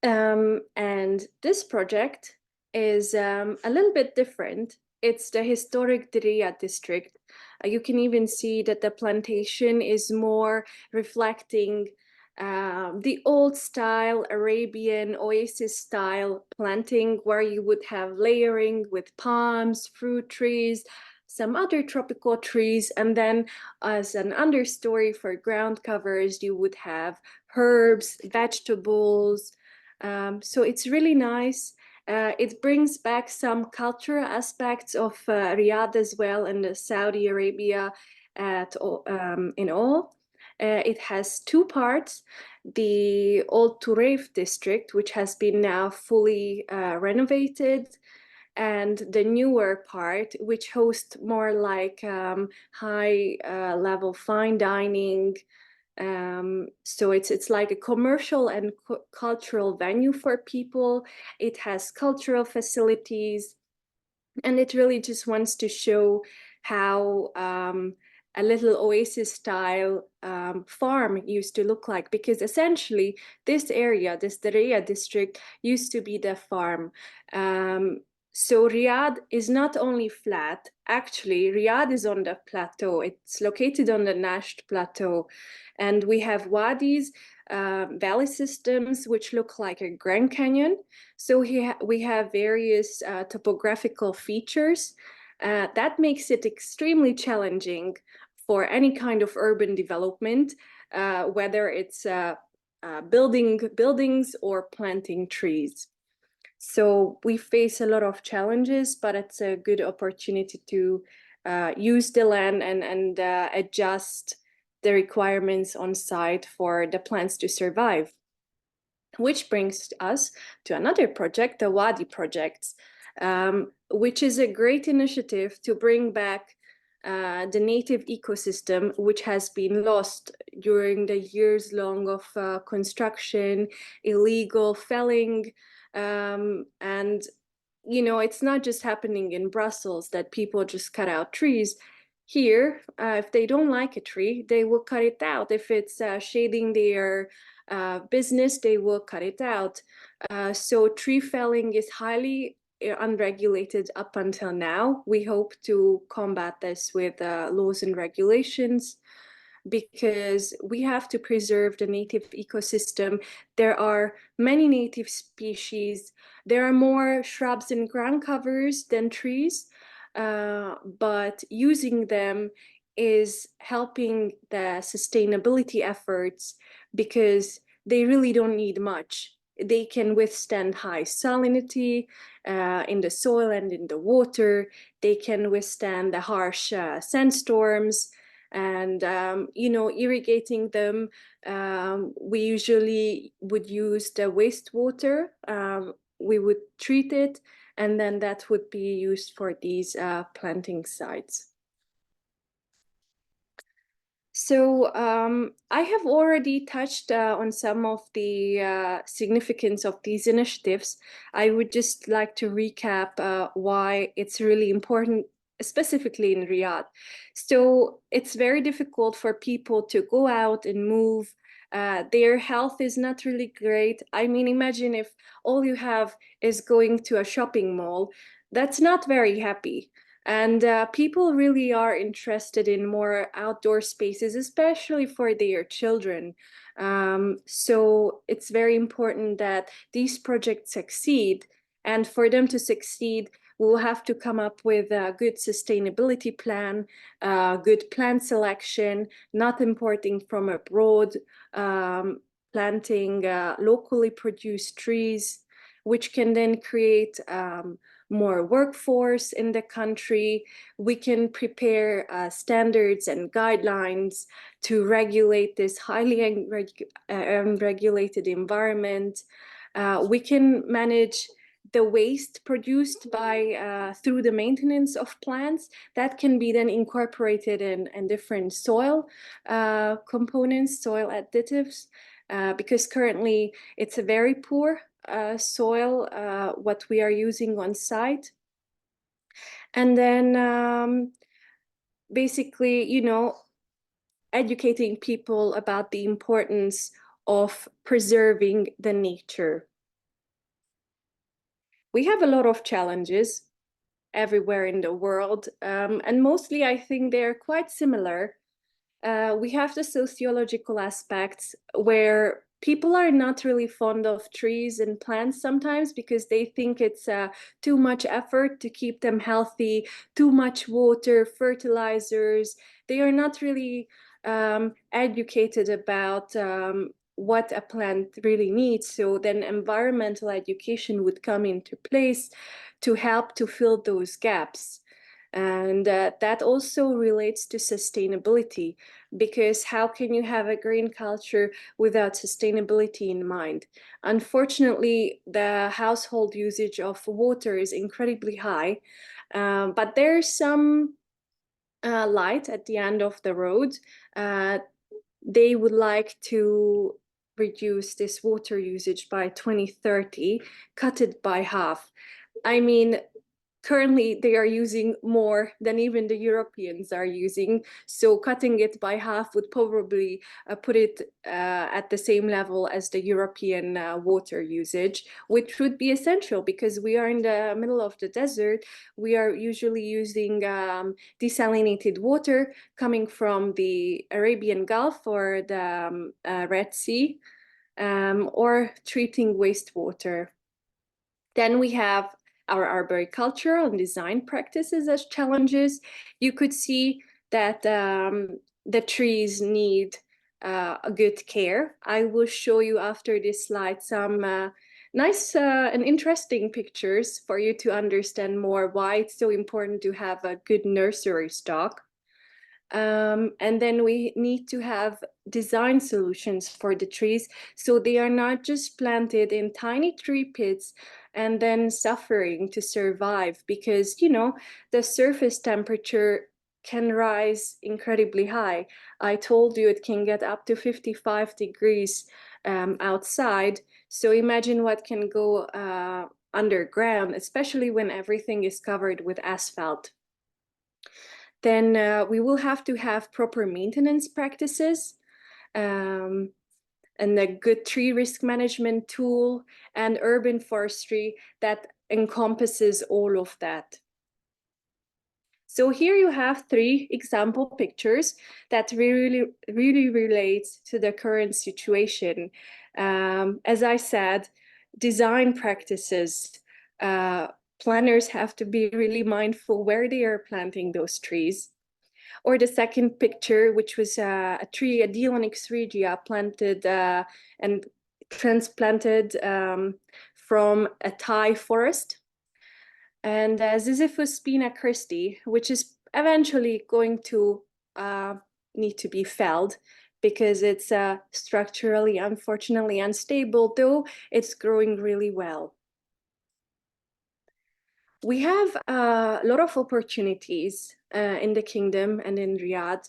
And this project is a little bit different. It's the historic Diriyah district. You can even see that the plantation is more reflecting the old style Arabian oasis style planting, where you would have layering with palms, fruit trees, some other tropical trees, and then as an understory for ground covers, you would have herbs, vegetables. So it's really nice. It brings back some cultural aspects of Riyadh as well, and Saudi Arabia in all. It has two parts: the old Tureif district, which has been now fully renovated, and the newer part, which hosts more like high level fine dining. So it's like a commercial and cultural venue for people. It has cultural facilities, and it really just wants to show how a little oasis style farm used to look like, because essentially this area, this Diriyah district, used to be the farm. So Riyadh is not only flat. Actually, Riyadh is on the plateau. It's located on the Nasht plateau, and we have wadis, valley systems, which look like a Grand Canyon. So we have various topographical features that makes it extremely challenging for any kind of urban development, whether it's building buildings or planting trees. So we face a lot of challenges, but it's a good opportunity to use the land and adjust the requirements on site for the plants to survive. Which brings us to another project, the Wadi projects, which is a great initiative to bring back the native ecosystem, which has been lost during the years long of construction, illegal felling, and it's not just happening in Brussels that people just cut out trees. Here, if they don't like a tree, they will cut it out. If it's shading their business, they will cut it out. So tree felling is highly unregulated up until now. We hope to combat this with laws and regulations, because we have to preserve the native ecosystem. There are many native species. There are more shrubs and ground covers than trees, but using them is helping the sustainability efforts, because they really don't need much. They can withstand high salinity in the soil and in the water. They can withstand the harsh sandstorms. And irrigating them, we usually would use the wastewater. We would treat it, and then that would be used for these planting sites. So I have already touched on some of the significance of these initiatives. I would just like to recap why it's really important, specifically in Riyadh. So it's very difficult for people to go out and move. Their health is not really great. I mean, imagine if all you have is going to a shopping mall. That's not very happy. And people really are interested in more outdoor spaces, especially for their children. So it's very important that these projects succeed. And for them to succeed, we'll have to come up with a good sustainability plan, good plant selection, not importing from abroad, planting locally produced trees, which can then create more workforce in the country. We can prepare standards and guidelines to regulate this highly unregulated environment. We can manage the waste produced by through the maintenance of plants that can be then incorporated in different soil components, soil additives, because currently it's a very poor soil, what we are using on site. And then basically, educating people about the importance of preserving the nature. We have a lot of challenges everywhere in the world, and mostly I think they're quite similar. We have the sociological aspects where people are not really fond of trees and plants sometimes because they think it's too much effort to keep them healthy, too much water, fertilizers. They are not really educated about what a plant really needs. So then environmental education would come into place to help to fill those gaps. And that also relates to sustainability, because how can you have a green culture without sustainability in mind? Unfortunately, the household usage of water is incredibly high, but there's some light at the end of the road. They would like to reduce this water usage by 2030, cut it by half. I mean, currently they are using more than even the Europeans are using. So cutting it by half would probably put it at the same level as the European water usage, which would be essential because we are in the middle of the desert. We are usually using desalinated water coming from the Arabian Gulf or the Red Sea, or treating wastewater. Then we have our arboricultural and design practices as challenges. You could see that the trees need a good care. I will show you after this slide some nice and interesting pictures for you to understand more why it's so important to have a good nursery stock. And then we need to have design solutions for the trees, so they are not just planted in tiny tree pits and then suffering to survive, because, you know, the surface temperature can rise incredibly high. I told you it can get up to 55 degrees outside. So imagine what can go underground, especially when everything is covered with asphalt. Then we will have to have proper maintenance practices, and a good tree risk management tool, and urban forestry that encompasses all of that. So here you have 3 example pictures that really relate to the current situation. As I said, design practices, planners have to be really mindful where they are planting those trees. Or the second picture, which was a tree, a Dionix regia, planted and transplanted from a Thai forest. And Ziziphus spina Christi, which is eventually going to need to be felled because it's structurally, unfortunately, unstable, though it's growing really well. We have a lot of opportunities in the kingdom and in Riyadh.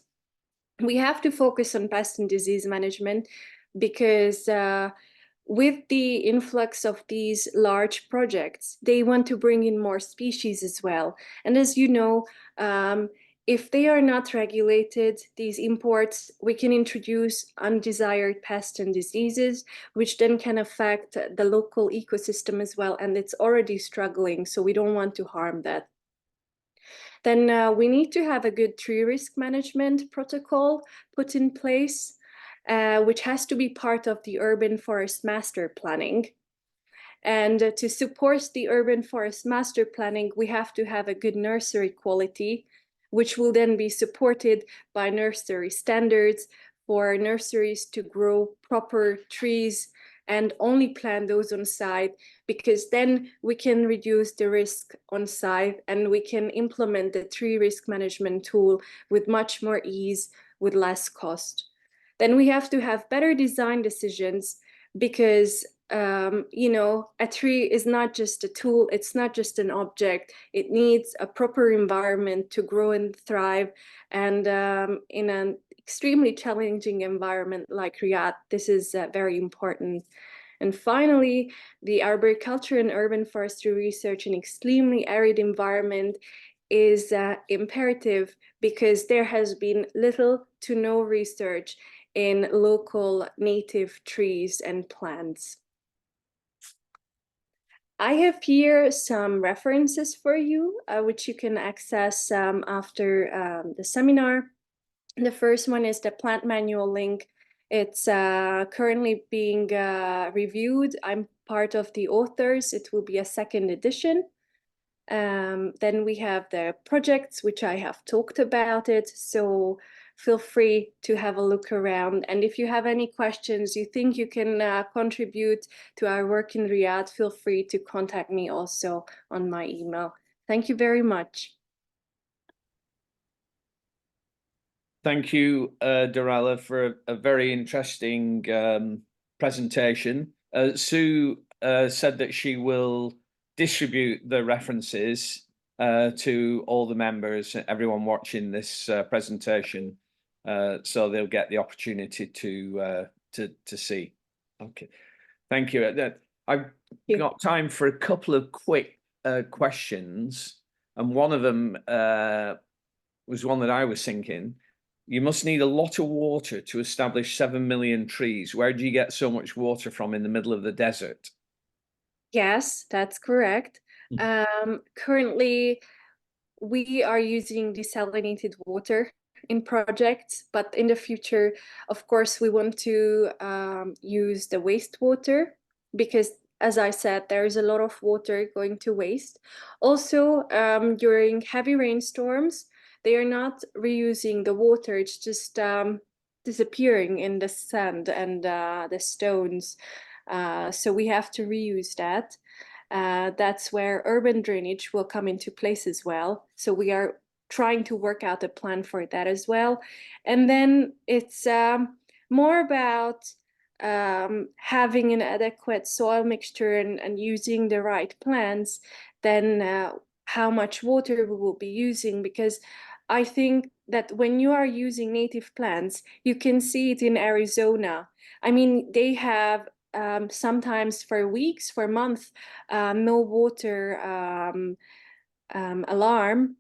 We have to focus on pest and disease management because with the influx of these large projects, they want to bring in more species as well. And as you know, if they are not regulated, these imports, we can introduce undesired pests and diseases, which then can affect the local ecosystem as well. And it's already struggling, so we don't want to harm that. Then we need to have a good tree risk management protocol put in place, which has to be part of the urban forest master planning. And to support the urban forest master planning, we have to have a good nursery quality, which will then be supported by nursery standards for nurseries to grow proper trees and only plant those on site, because then we can reduce the risk on site and we can implement the tree risk management tool with much more ease, with less cost. Then we have to have better design decisions because you know, a tree is not just a tool, it's not just an object. It needs a proper environment to grow and thrive. And in an extremely challenging environment like Riyadh, this is very important. And finally, the arboriculture and urban forestry research in extremely arid environment is imperative because there has been little to no research in local native trees and plants. I have here some references for you, which you can access after the seminar. The first one is the plant manual link. It's currently being reviewed. I'm part of the authors. It will be a 2nd edition. Then we have the projects, which I have talked about it. So feel free to have a look around. And if you have any questions, you think you can contribute to our work in Riyadh, feel free to contact me also on my email. Thank you very much. Thank you, Dorella, for a very interesting presentation. Sue said that she will distribute the references to all the members, everyone watching this presentation, so they'll get the opportunity to see. Okay, thank you. I've got time for a couple of quick questions, and one of them was one that I was thinking. You must need a lot of water to establish 7 million trees. Where do you get so much water from in the middle of the desert? Yes, that's correct. Currently, we are using desalinated water in projects, but in the future, of course, we want to use the wastewater because, as I said, there is a lot of water going to waste. Also, during heavy rainstorms, they are not reusing the water, it's just disappearing in the sand and the stones. So we have to reuse that. That's where urban drainage will come into place as well. So we are trying to work out a plan for that as well. And then it's more about having an adequate soil mixture and using the right plants than how much water we will be using, because I think that when you are using native plants, you can see it in Arizona. I mean, they have sometimes for weeks, for months, no water alarm,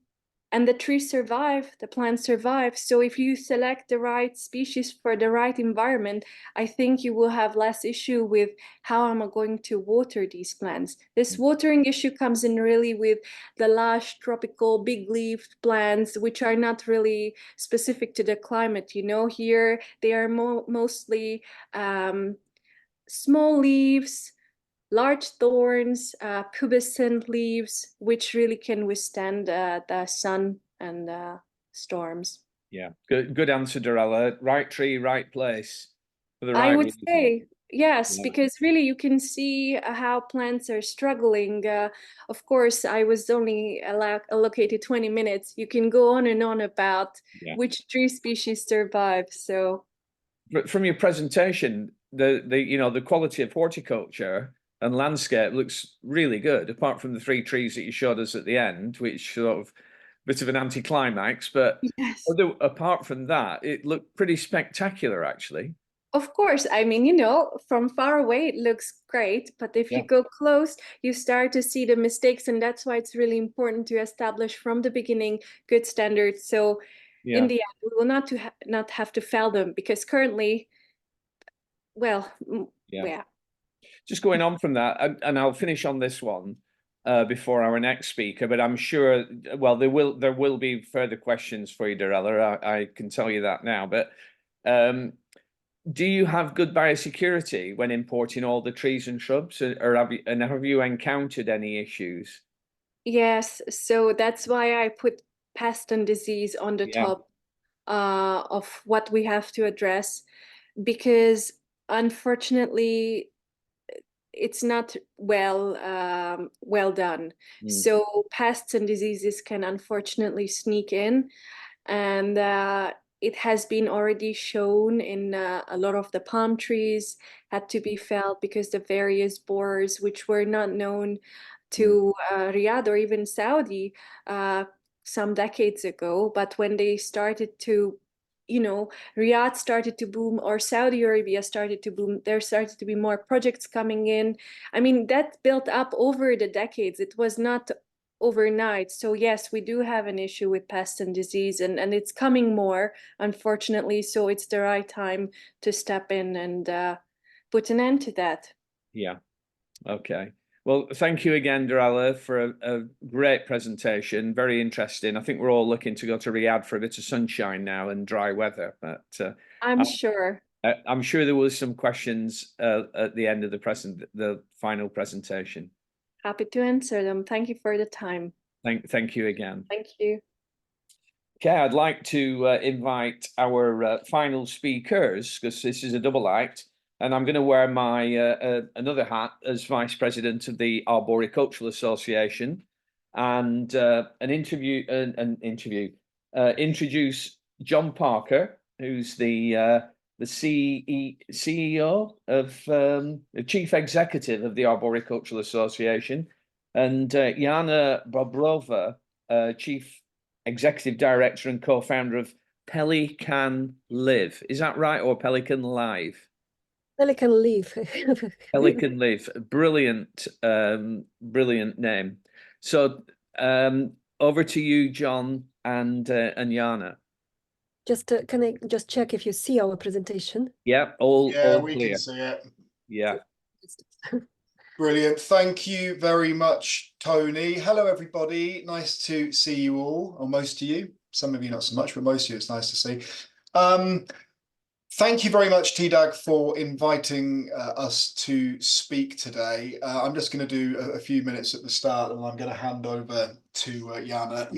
and the trees survive, the plants survive. So if you select the right species for the right environment, I think you will have less issue with how am I going to water these plants. This watering issue comes in really with the lush, tropical, big-leaved plants, which are not really specific to the climate. You know, here they are mostly small leaves, large thorns, pubescent leaves, which really can withstand the sun and storms. Yeah, good answer, Dorella. Right tree, right place for the right I would reason. say yes, Yeah. because really you can see how plants are struggling. Of course, I was only allocated 20 minutes. You can go on and on about which tree species survive. So, but from your presentation, the quality of horticulture and landscape looks really good, apart from the 3 trees that you showed us at the end, which sort of bit of an anticlimax. But yes. Apart from that, it looked pretty spectacular, actually. Of course, I mean, you know, from far away it looks great, but if you go close, you start to see the mistakes, and that's why it's really important to establish from the beginning good standards. So in the end, we will not have to fail them, because currently, well, yeah. Just going on from that, and I'll finish on this one before our next speaker, but I'm sure, well, there will be further questions for you, Dorella. I can tell you that now. But do you have good biosecurity when importing all the trees and shrubs, or have you encountered any issues? Yes, so that's why I put pest and disease on the top of what we have to address, because unfortunately it's not well done. So pests and diseases can unfortunately sneak in, and it has been already shown in a lot of the palm trees had to be felled because the various borers, which were not known to Riyadh or even Saudi some decades ago, but when they started to, you know, Riyadh started to boom or Saudi Arabia started to boom, there started to be more projects coming in. I mean, that built up over the decades. It was not overnight. So yes, we do have an issue with pest and disease, and it's coming more, unfortunately. So it's the right time to step in and put an end to that. Yeah. Okay. Well, thank you again, Dorella, for a great presentation. Very interesting. I think we're all looking to go to Riyadh for a bit of sunshine now and dry weather. But I'm sure there was some questions at the end of the final presentation. Happy to answer them. Thank you for the time. Thank you again. Thank you. Okay, I'd like to invite our final speakers, because this is a double act. And I'm going to wear my another hat as Vice President of the Arboricultural Association, and introduce John Parker, who's the CEO of the Chief Executive of the Arboricultural Association, and Jana Bobrova, Chief Executive Director and co-founder of Pelican Live. Is that right, or Pelican Live? Pelican Live. Pelican Live. Brilliant, brilliant name. So over to you, John and Jana. Just can I just check if you see our presentation? Yeah, all we clear. can see it. Yeah. Brilliant. Thank you very much, Tony. Hello, everybody. Nice to see you all, or most of you. Some of you not so much, but most of you it's nice to see. Thank you very much, TDAG, for inviting us to speak today. I'm just going to do a few minutes at the start, and I'm going to hand over to Jana.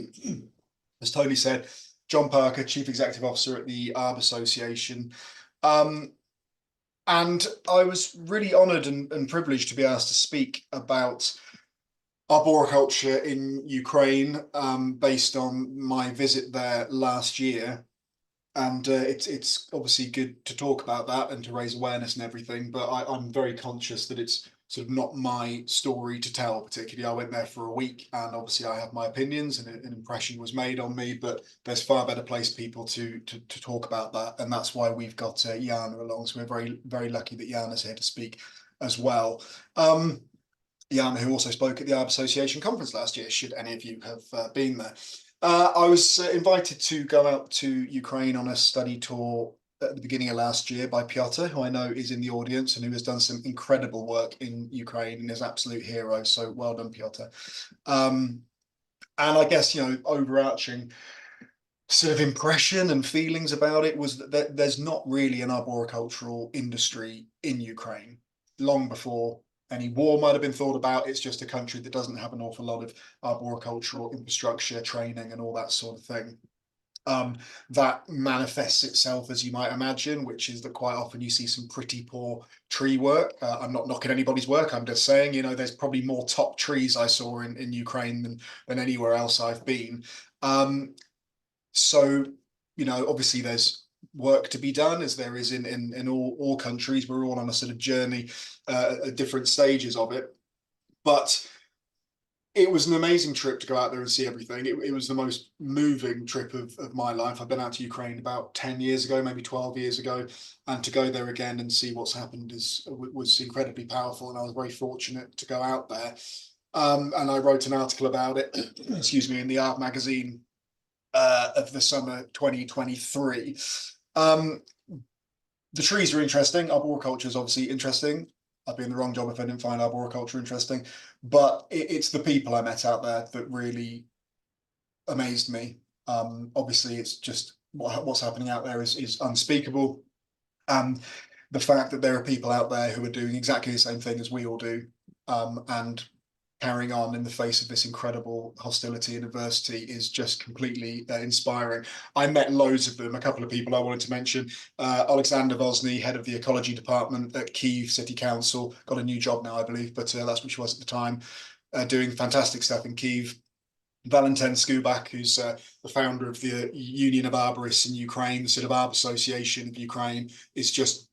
As Tony said, John Parker, Chief Executive Officer at the Arb Association. And I was really honoured and privileged to be asked to speak about arboriculture in Ukraine, based on my visit there last year. And it's obviously good to talk about that and to raise awareness and everything, but I'm very conscious that it's sort of not my story to tell. Particularly, I went there for a week, and obviously I have my opinions, and an impression was made on me, but there's far better placed people to talk about that, and that's why we've got Jana along. So we're very, very lucky that Jana's here to speak as well. Jana, who also spoke at the Arb Association conference last year, should any of you have been there. I was invited to go out to Ukraine on a study tour at the beginning of last year by Piotr, who I know is in the audience and who has done some incredible work in Ukraine and is an absolute hero. So well done, Piotr. And I guess, overarching sort of impression and feelings about it was that there's not really an arboricultural industry in Ukraine. Long before any war might have been thought about, it's just a country that doesn't have an awful lot of arboricultural infrastructure, training, and all that sort of thing. That manifests itself, as you might imagine, which is that quite often you see some pretty poor tree work. I'm not knocking anybody's work. I'm just saying, there's probably more top trees I saw in Ukraine than anywhere else I've been. So, obviously there's work to be done, as there is in all countries. We're all on a sort of journey at different stages of it, but it was an amazing trip to go out there and see everything. It was the most moving trip of my life. I've been out to Ukraine about 10 years ago, maybe 12 years ago, and to go there again and see what's happened was incredibly powerful, and I was very fortunate to go out there. And I wrote an article about it, excuse me, in the Art magazine of the summer 2023. The trees are interesting. Arboriculture is obviously interesting. I'd be in the wrong job if I didn't find arboriculture interesting, but it's the people I met out there that really amazed me. Obviously, it's just what's happening out there is unspeakable. And the fact that there are people out there who are doing exactly the same thing as we all do, and carrying on in the face of this incredible hostility and adversity is just completely inspiring. I met loads of them. A couple of people I wanted to mention. Alexander Vozny, head of the ecology department at Kyiv City Council, got a new job now, I believe, but that's what she was at the time, doing fantastic stuff in Kyiv. Valentin Skubak, who's the founder of the Union of Arborists in Ukraine, the sort of Arb Association of Ukraine, is just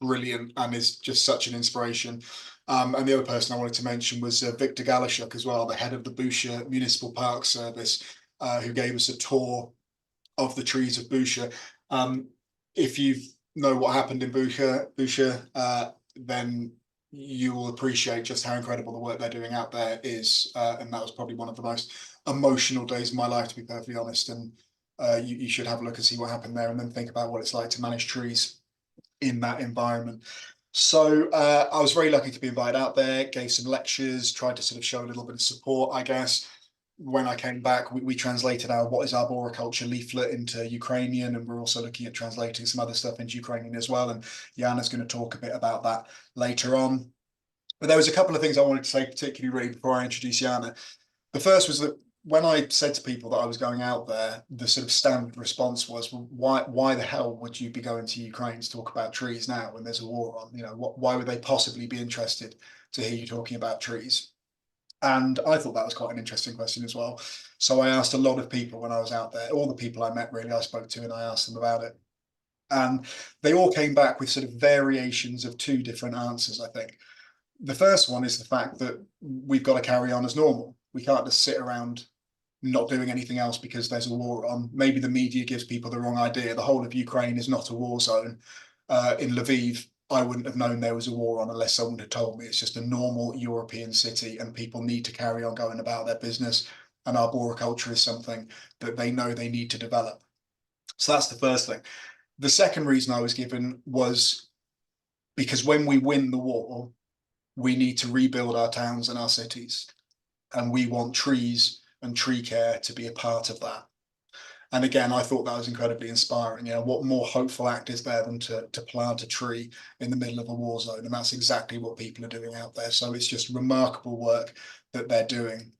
brilliant and is just such an inspiration. And the other person I wanted to mention was Victor Galashuk as well, the head of the Busha Municipal Park Service, who gave us a tour of the trees of Busha. If you know what happened in Busha, then you will appreciate just how incredible the work they're doing out there is. And that was probably one of the most emotional days of my life, to be perfectly honest. And you should have a look and see what happened there, and then think about what it's like to manage trees in that environment. So I was very lucky to be invited out there, gave some lectures, tried to sort of show a little bit of support, I guess. When I came back, we translated our What is Arboriculture leaflet into Ukrainian, and we're also looking at translating some other stuff into Ukrainian as well. And Jana's going to talk a bit about that later on. But there was a couple of things I wanted to say particularly really before I introduce Jana. The first was that when I said to people that I was going out there, the sort of standard response was, well, why the hell would you be going to Ukraine to talk about trees now when there's a war on? Why would they possibly be interested to hear you talking about trees? And I thought that was quite an interesting question as well. So I asked a lot of people when I was out there, all the people I met really I spoke to, and I asked them about it. And they all came back with sort of variations of two different answers, I think. The first one is the fact that we've got to carry on as normal. We can't just sit around not doing anything else because there's a war on. Maybe the media gives people the wrong idea. The whole of Ukraine is not a war zone. In Lviv, I wouldn't have known there was a war on unless someone had told me. It's just a normal European city and people need to carry on going about their business. And arboriculture is something that they know they need to develop. So that's the first thing. The second reason I was given was because when we win the war, we need to rebuild our towns and our cities. And we want trees and tree care to be a part of that. And again, I thought that was incredibly inspiring. You know, what more hopeful act is there than to plant a tree in the middle of a war zone? And that's exactly what people are doing out there. So it's just remarkable work that they're doing.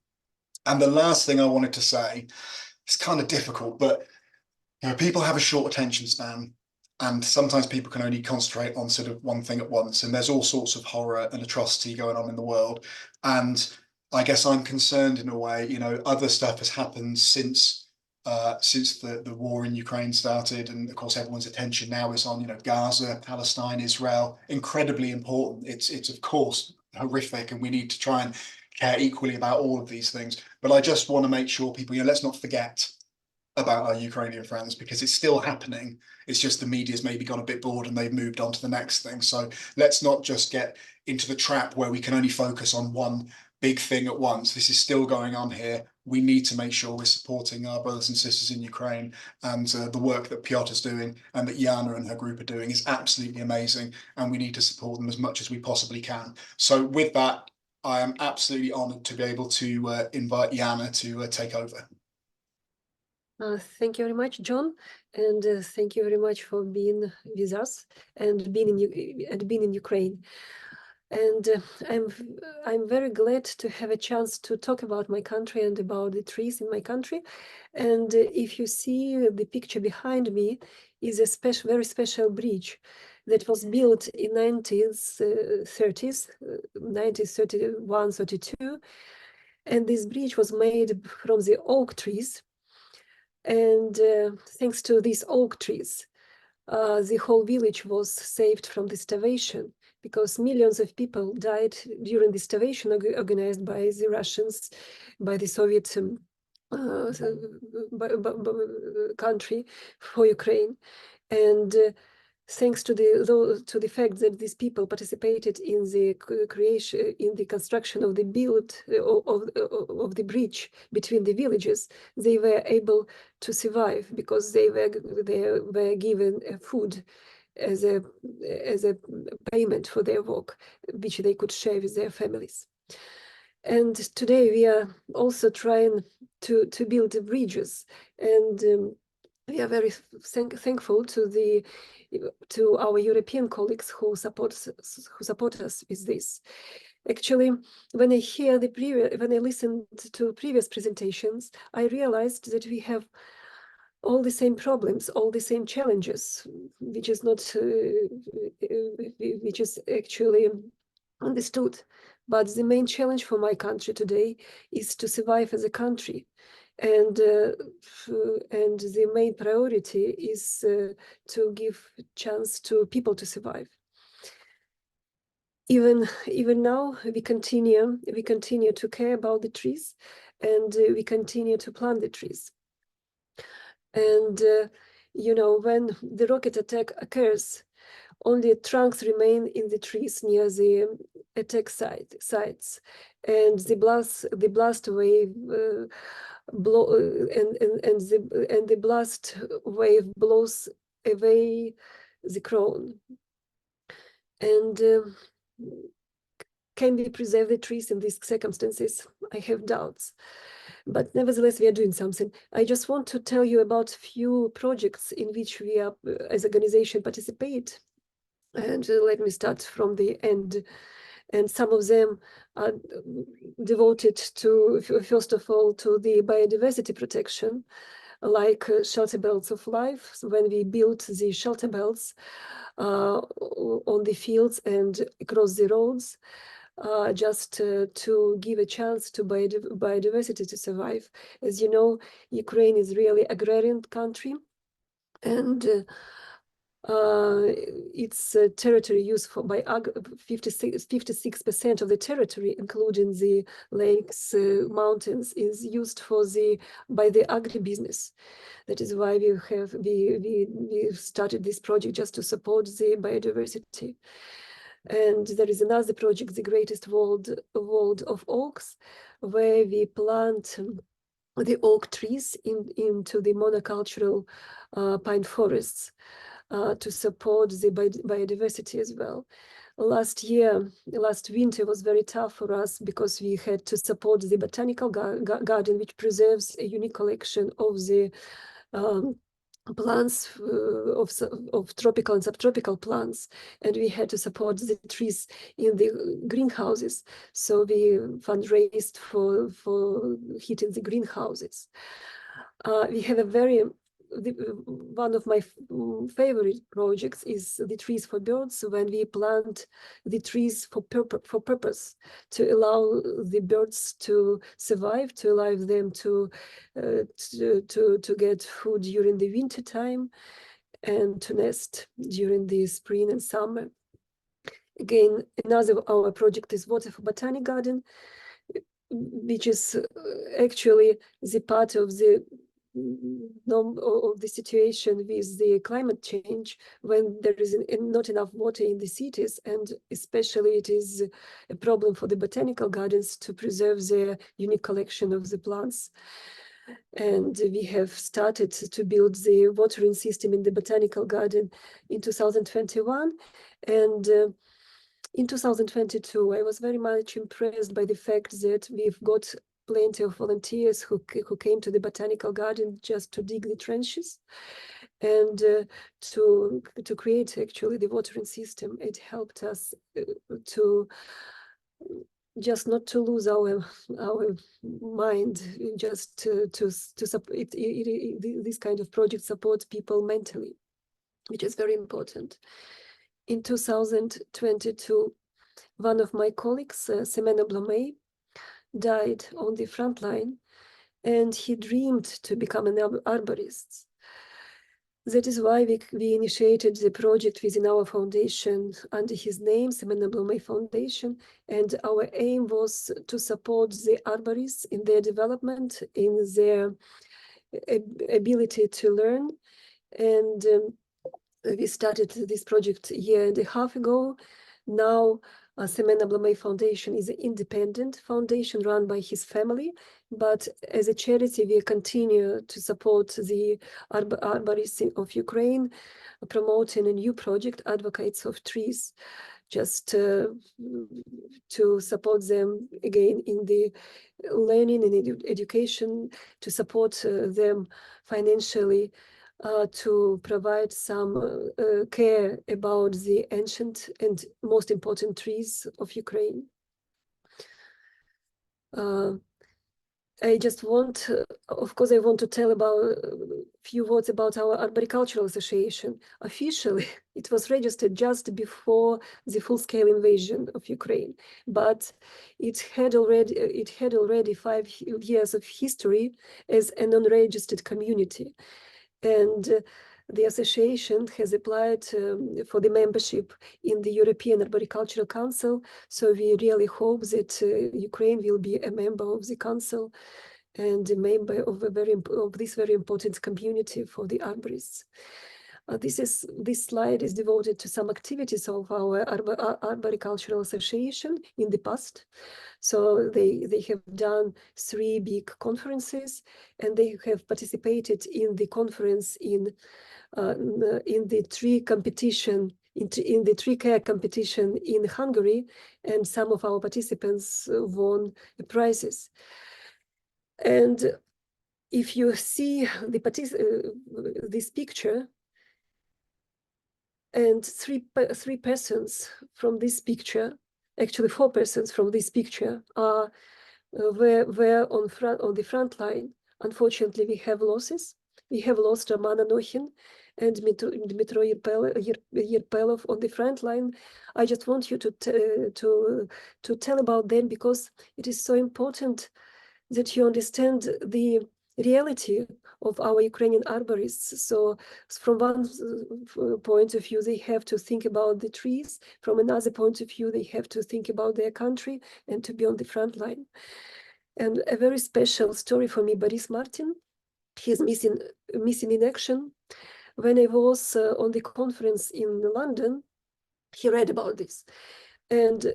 And the last thing I wanted to say, it's kind of difficult, but you know, people have a short attention span. And sometimes people can only concentrate on sort of one thing at once. And there's all sorts of horror and atrocity going on in the world. And I guess I'm concerned in a way, you know, other stuff has happened since the war in Ukraine started. And of course, everyone's attention now is on, you know, Gaza, Palestine, Israel, incredibly important. It's of course horrific, and we need to try and care equally about all of these things. But I just want to make sure people, you know, let's not forget about our Ukrainian friends, because it's still happening. It's just the media's maybe got a bit bored and they've moved on to the next thing. So let's not just get into the trap where we can only focus on one big thing at once. This is still going on here. We need to make sure we're supporting our brothers and sisters in Ukraine, and the work that Piotr's doing and that Jana and her group are doing is absolutely amazing, and we need to support them as much as we possibly can. So with that, I am absolutely honoured to be able to invite Jana to take over. Thank you very much, John, and thank you very much for being with us and being in Ukraine. And I'm very glad to have a chance to talk about my country and about the trees in my country. And if you see the picture behind me, is a very special bridge that was built in 1930s, 1931, 32, and this bridge was made from the oak trees. And thanks to these oak trees, the whole village was saved from the starvation, because millions of people died during the starvation organized by the Russians, by the Soviet country for Ukraine. And thanks to the fact that these people participated in the creation, in the construction of the of the bridge between the villages, they were able to survive, because they were given food as a payment for their work, which they could share with their families. And today we are also trying to build the bridges, and we are very thankful to our European colleagues who support us with this. Actually, when I listened to previous presentations, I realized that we have all the same problems, all the same challenges, which is actually understood. But the main challenge for my country today is to survive as a country. And the main priority is to give chance to people to survive. Even now, we continue to care about the trees, and we continue to plant the trees. And you know, when the rocket attack occurs, only trunks remain in the trees near the attack sites, and the blast wave the blast wave blows away the crown. And can we preserve the trees in these circumstances? I have doubts. But nevertheless, we are doing something. I just want to tell you about a few projects in which we are, as an organization, participate. And let me start from the end. And some of them are devoted to, first of all, to the biodiversity protection, like shelter belts of life. So when we built the shelter belts on the fields and across the roads, just to give a chance to biodiversity to survive. As you know, Ukraine is really agrarian country, and its territory used for by 56% of the territory, including the lakes, mountains, is used for by the agribusiness. That is why we started this project just to support the biodiversity. And there is another project, the Greatest World of Oaks, where we plant the oak trees into the monocultural pine forests to support the biodiversity as well. Last winter was very tough for us because we had to support the botanical garden, which preserves a unique collection of the plants of tropical and subtropical plants, and we had to support the trees in the greenhouses. So we fundraised for heating the greenhouses. We have one of my favorite projects is the trees for birds, when we plant the trees for purpose, to allow the birds to survive, to allow them to get food during the winter time, and to nest during the spring and summer. Again, another of our project is Water for Botanic Garden, which is actually the part of the situation with the climate change, when there is not enough water in the cities, and especially it is a problem for the botanical gardens to preserve their unique collection of the plants. And we have started to build the watering system in the botanical garden in 2021, and in 2022 I was very much impressed by the fact that we've got plenty of volunteers who came to the botanical garden just to dig the trenches and to create actually the watering system. It helped us to just not to lose our mind, just to support this kind of project support people mentally, which is very important. In 2022, one of my colleagues, Semena Blomei, died on the front line, and he dreamed to become an arborist. That is why we initiated the project within our foundation under his name, Semena Blomei Foundation, and our aim was to support the arborists in their development, in their ability to learn. And we started this project a year and a half ago. Now, Semena Blomei Foundation is an independent foundation run by his family, but as a charity, we continue to support the arborists of Ukraine, promoting a new project, Advocates of Trees, just to support them again in the learning and education, to support them financially, to provide some care about the ancient and most important trees of Ukraine. I just want, of course, I want to tell about a few words about our Arboricultural Association. Officially, it was registered just before the full-scale invasion of Ukraine, but it had already 5 years of history as an unregistered community. And the association has applied for the membership in the European Arboricultural Council. So we really hope that Ukraine will be a member of the council and a member of this very important community for the arborists. This slide is devoted to some activities of our Arboricultural Association in the past. So they have done 3 big conferences, and they have participated in the conference in the tree competition, in the tree care competition in Hungary, and some of our participants won prizes. And if you see this picture, and three persons from this picture, actually 4 persons from this picture, are were on the front line. Unfortunately, we have losses. We have lost Roman Anokhin and Dmitry Yerpelov on the front line. I just want you to tell about them, because it is so important that you understand the reality of our Ukrainian arborists. So from one point of view, they have to think about the trees. From another point of view, they have to think about their country and to be on the front line. And a very special story for me, Boris Martin, he's missing in action. When I was on the conference in London, he read about this. And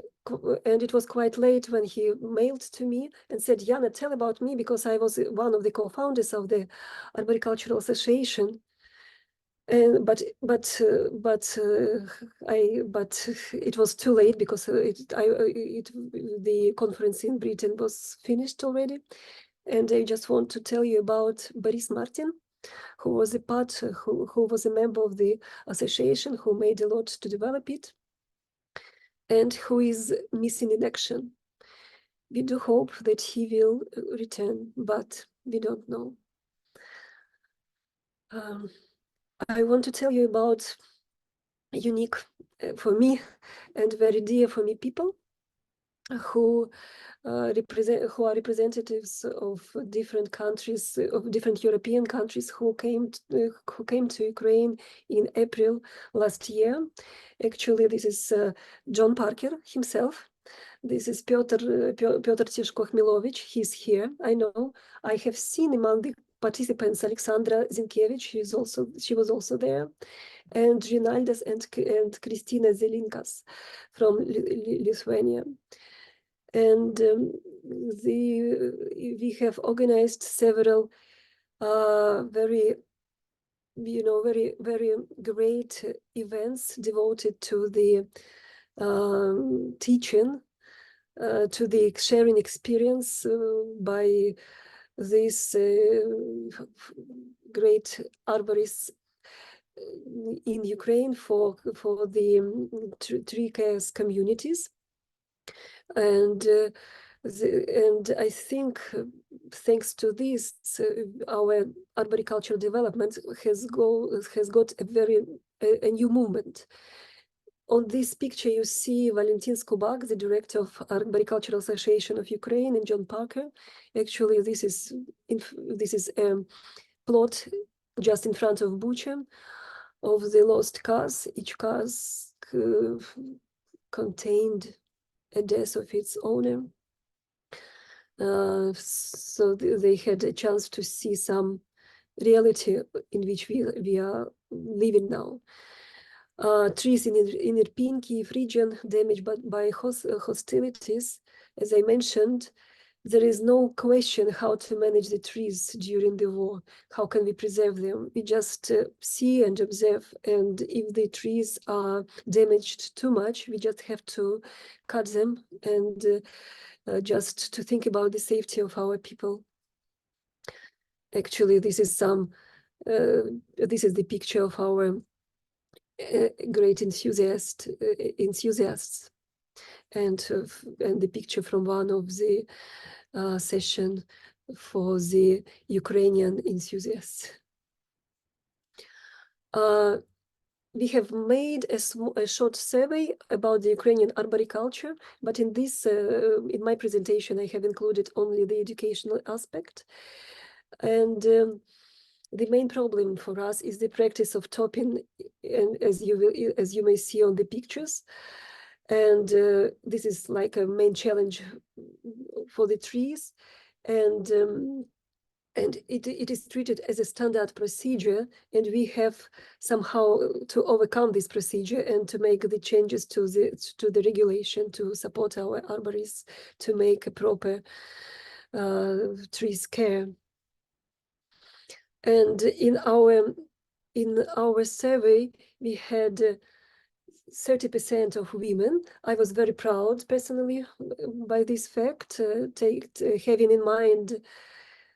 it was quite late when he mailed to me and said, Yana, tell about me, because I was one of the co-founders of the Arboricultural Association. And but it was too late, because the conference in Britain was finished already. And I just want to tell you about Boris Martin, who was who was a member of the association, who made a lot to develop it, and who is missing in action. We do hope that he will return, but we don't know. I want to tell you about unique for me and very dear for me people who are representatives of different countries, of different European countries, who came to Ukraine in April last year. Actually, this is John Parker himself. This is Piotr Tishko-Khmilovich. He's here. I know. I have seen among the participants Alexandra Zinkevich. She was also there, and Rinaldas and Kristina Zelinkas from Lithuania. And we have organized several very great events devoted to the teaching, to the sharing experience by these great arborists in Ukraine for the tree care communities. And I think thanks to this, our arboricultural development has got a new movement. On this picture, you see Valentin Skubak, the director of Arboricultural Association of Ukraine, and John Parker. Actually, this is a plot just in front of Bucha of the lost cars. Each car contained a death of its owner. So they had a chance to see some reality in which we are living now. Trees in Irpin, Kyiv region damaged by hostilities. As I mentioned, there is no question how to manage the trees during the war. How can we preserve them? We just see and observe, and if the trees are damaged too much, we just have to cut them and just to think about the safety of our people. Actually, this is the picture of our great enthusiasts, and the picture from one of the session for the Ukrainian enthusiasts. We have made a short survey about the Ukrainian arboriculture, but in my presentation, I have included only the educational aspect. And the main problem for us is the practice of topping, and as you may see on the pictures. And this is like a main challenge for the trees, and it is treated as a standard procedure, and we have somehow to overcome this procedure and to make the changes to the regulation to support our arborists to make a proper trees care. And in our survey, we had 30% of women. I was very proud personally by this fact, having in mind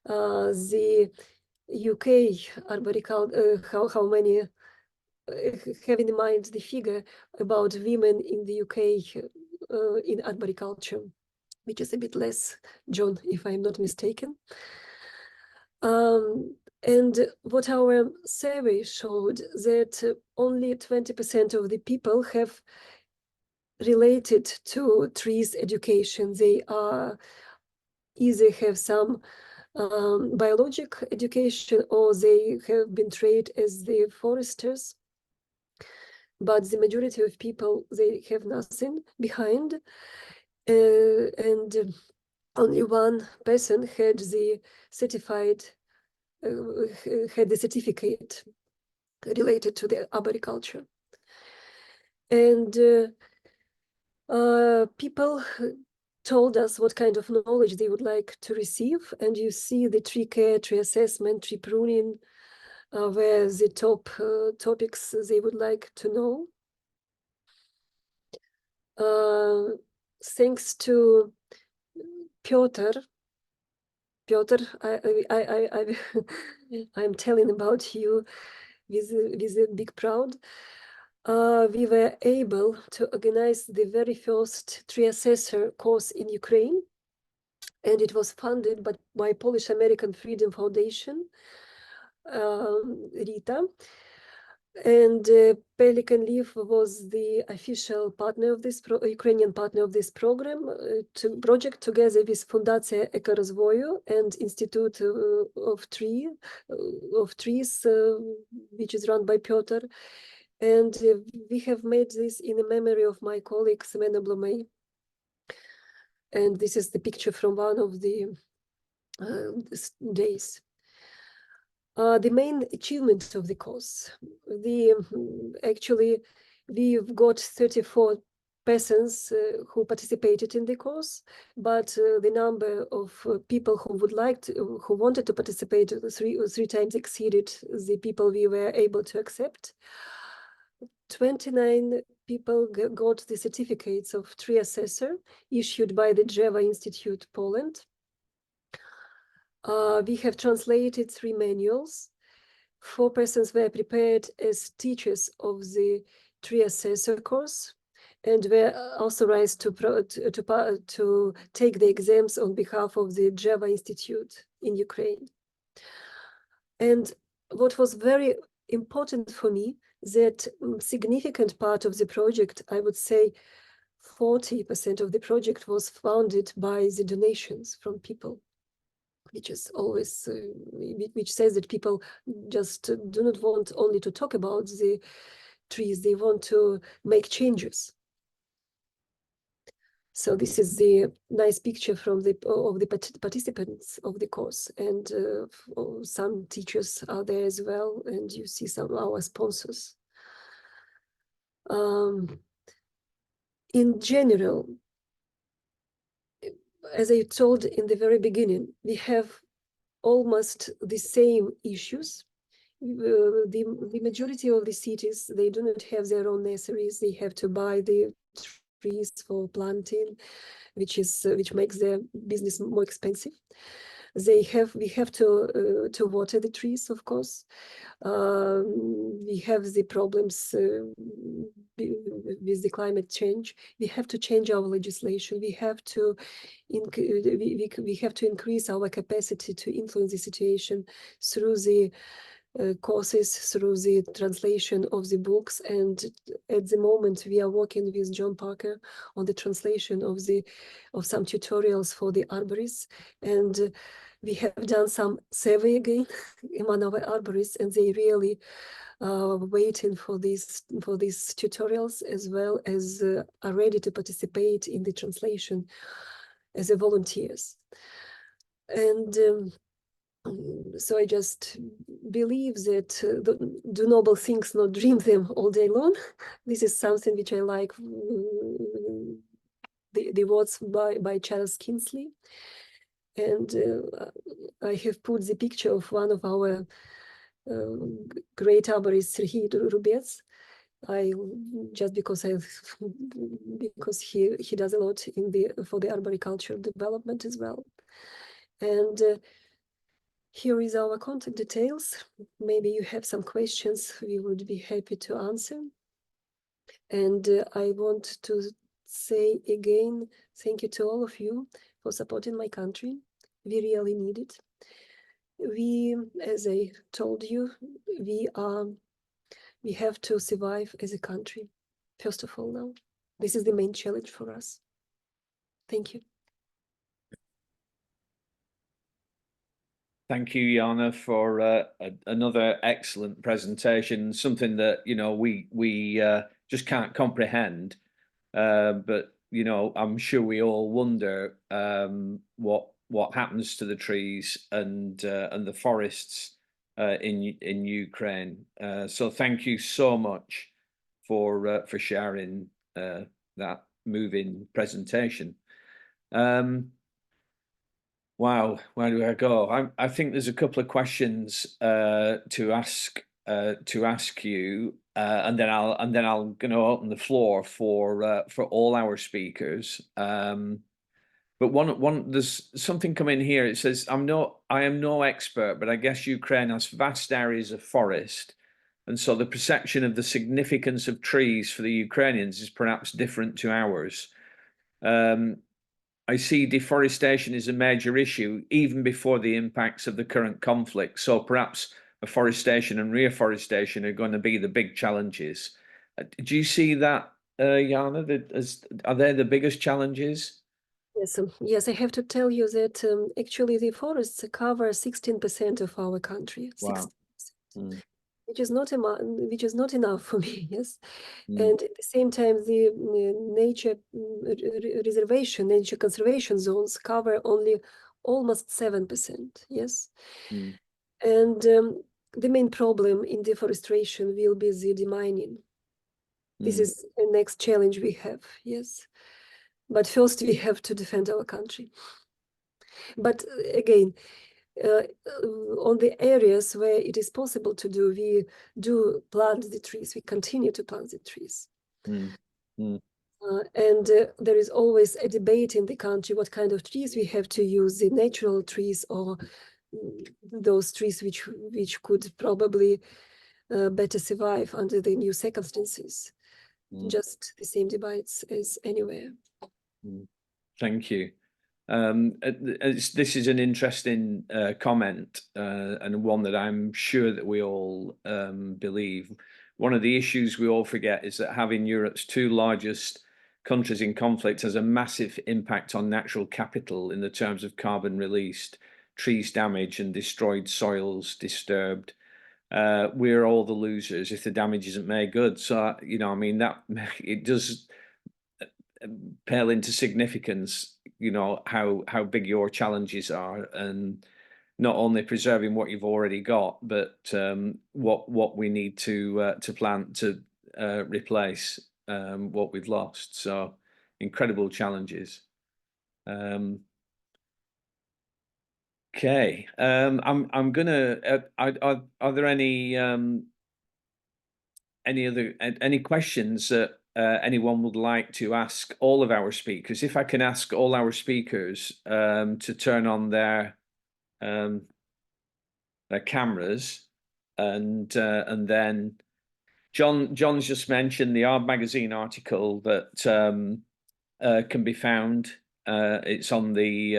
the UK arboriculture, how many, having in mind the figure about women in the UK in arboriculture, which is a bit less, John, if I'm not mistaken. And what our survey showed that only 20% of the people have related to trees education. They are either have some biologic education or they have been trained as the foresters. But the majority of people, they have nothing behind. And only one person had the certificate related to the arboriculture. And people told us what kind of knowledge they would like to receive. And you see the tree care, tree assessment, tree pruning, where the top topics they would like to know. Thanks to Piotr, I'm telling about you with a big pride. We were able to organize the very first tree assessor course in Ukraine, and it was funded by Polish American Freedom Foundation, Rita. And Pelican Leaf was the official partner of this Ukrainian partner of this program project, together with Fundacja Ekorozwoju and Institute of Trees, which is run by Piotr. And we have made this in the memory of my colleague Semena Blomei. And this is the picture from one of the days. The main achievements of the course, actually, we've got 34 persons who participated in the course, but the number of people who who wanted to participate three times exceeded the people we were able to accept. 29 people got the certificates of tree assessor issued by the Drzewa Institute, Poland. We have translated 3 manuals. 4 persons were prepared as teachers of the tree assessor course and were authorized to take the exams on behalf of the Drzewa Institute in Ukraine. And what was very important for me, that significant part of the project, I would say 40% of the project, was funded by the donations from people, which is always, which says that people just do not want only to talk about the trees, they want to make changes. So this is the nice picture from the participants of the course, and some teachers are there as well, and you see some of our sponsors. In general, as I told in the very beginning, we have almost the same issues. The majority of the cities, they do not have their own nurseries. They have to buy the trees for planting, which makes their business more expensive. We have to water the trees, of course. We have the problems with the climate change. We have to change our legislation. We have to increase our capacity to influence the situation through the courses, through the translation of the books. And at the moment we are working with John Parker on the translation of some tutorials for the arborists, and we have done some survey again among our arborists, and they really waiting for these tutorials, as well as are ready to participate in the translation as volunteers. And so I just believe that do noble things, not dream them all day long. This is something which I like, the words by Charles Kingsley. And I have put the picture of one of our great arborists, Serhiy Rubec. Just because he does a lot for the arboriculture development as well. And here is our contact details. Maybe you have some questions, we would be happy to answer. And I want to say again, thank you to all of you for supporting my country. We really need it. we, as I told you, we have to survive as a country, first of all now. This is the main challenge for us. Thank you. Thank you, Jana, for another excellent presentation. Something that we just can't comprehend, but I'm sure we all wonder what happens to the trees and the forests in Ukraine. So thank you so much for sharing that moving presentation. Wow, where do I go? I think there's a couple of questions to ask you, and then I'm going to open the floor for all our speakers. But one there's something coming here. It says I am no expert, but I guess Ukraine has vast areas of forest, and so the perception of the significance of trees for the Ukrainians is perhaps different to ours. I see deforestation is a major issue even before the impacts of the current conflict. So perhaps afforestation and reforestation are going to be the big challenges. Do you see that, Jana? Are they the biggest challenges? Yes, yes, I have to tell you that actually the forests cover 16% of our country. Wow. 16%. Which is not enough for me, yes. Mm. And at the same time, the nature conservation zones cover only almost 7%, yes. Mm. And the main problem in deforestation will be the demining. This is the next challenge we have, yes. But first we have to defend our country. But again, on the areas where it is possible to do, we do plant the trees. We continue to plant the trees. And there is always a debate in the country what kind of trees we have to use, the natural trees or those trees which could probably better survive under the new circumstances. Just the same debates as anywhere. Thank you. This is an interesting comment and one that I'm sure that we all believe. One of the issues we all forget is that having Europe's two largest countries in conflict has a massive impact on natural capital in the terms of carbon released, trees damaged and destroyed, soils disturbed. We're all the losers if the damage isn't made good. So, I mean, that it does pale into significance, how big your challenges are, and not only preserving what you've already got, but what we need to plant to replace what we've lost. So incredible challenges. Okay, I'm gonna. Are there any questions that anyone would like to ask all of our speakers? If I can ask all our speakers to turn on their cameras, and then John's just mentioned the Arb magazine article that can be found. It's on the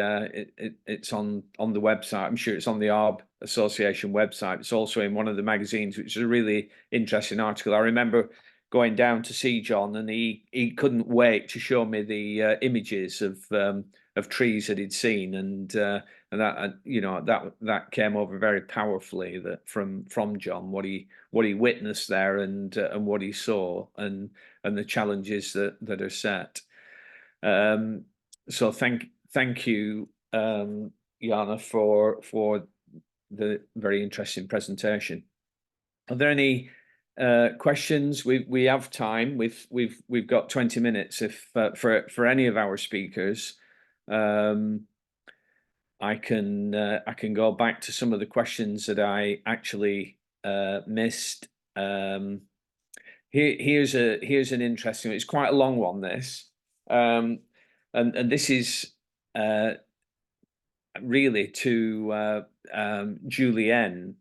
it's on the website. I'm sure it's on the Arb Association website. It's also in one of the magazines, which is a really interesting article. I remember going down to see John, and he couldn't wait to show me the images of trees that he'd seen, and that came over very powerfully, that from John, what he witnessed there, and what he saw, and the challenges that are set. So thank you, Jana, for the very interesting presentation. Are there any questions? We have time. We've got 20 minutes. If for any of our speakers, I can go back to some of the questions that I actually missed. Here's an interesting. It's quite a long one, this. And this is really to Julien.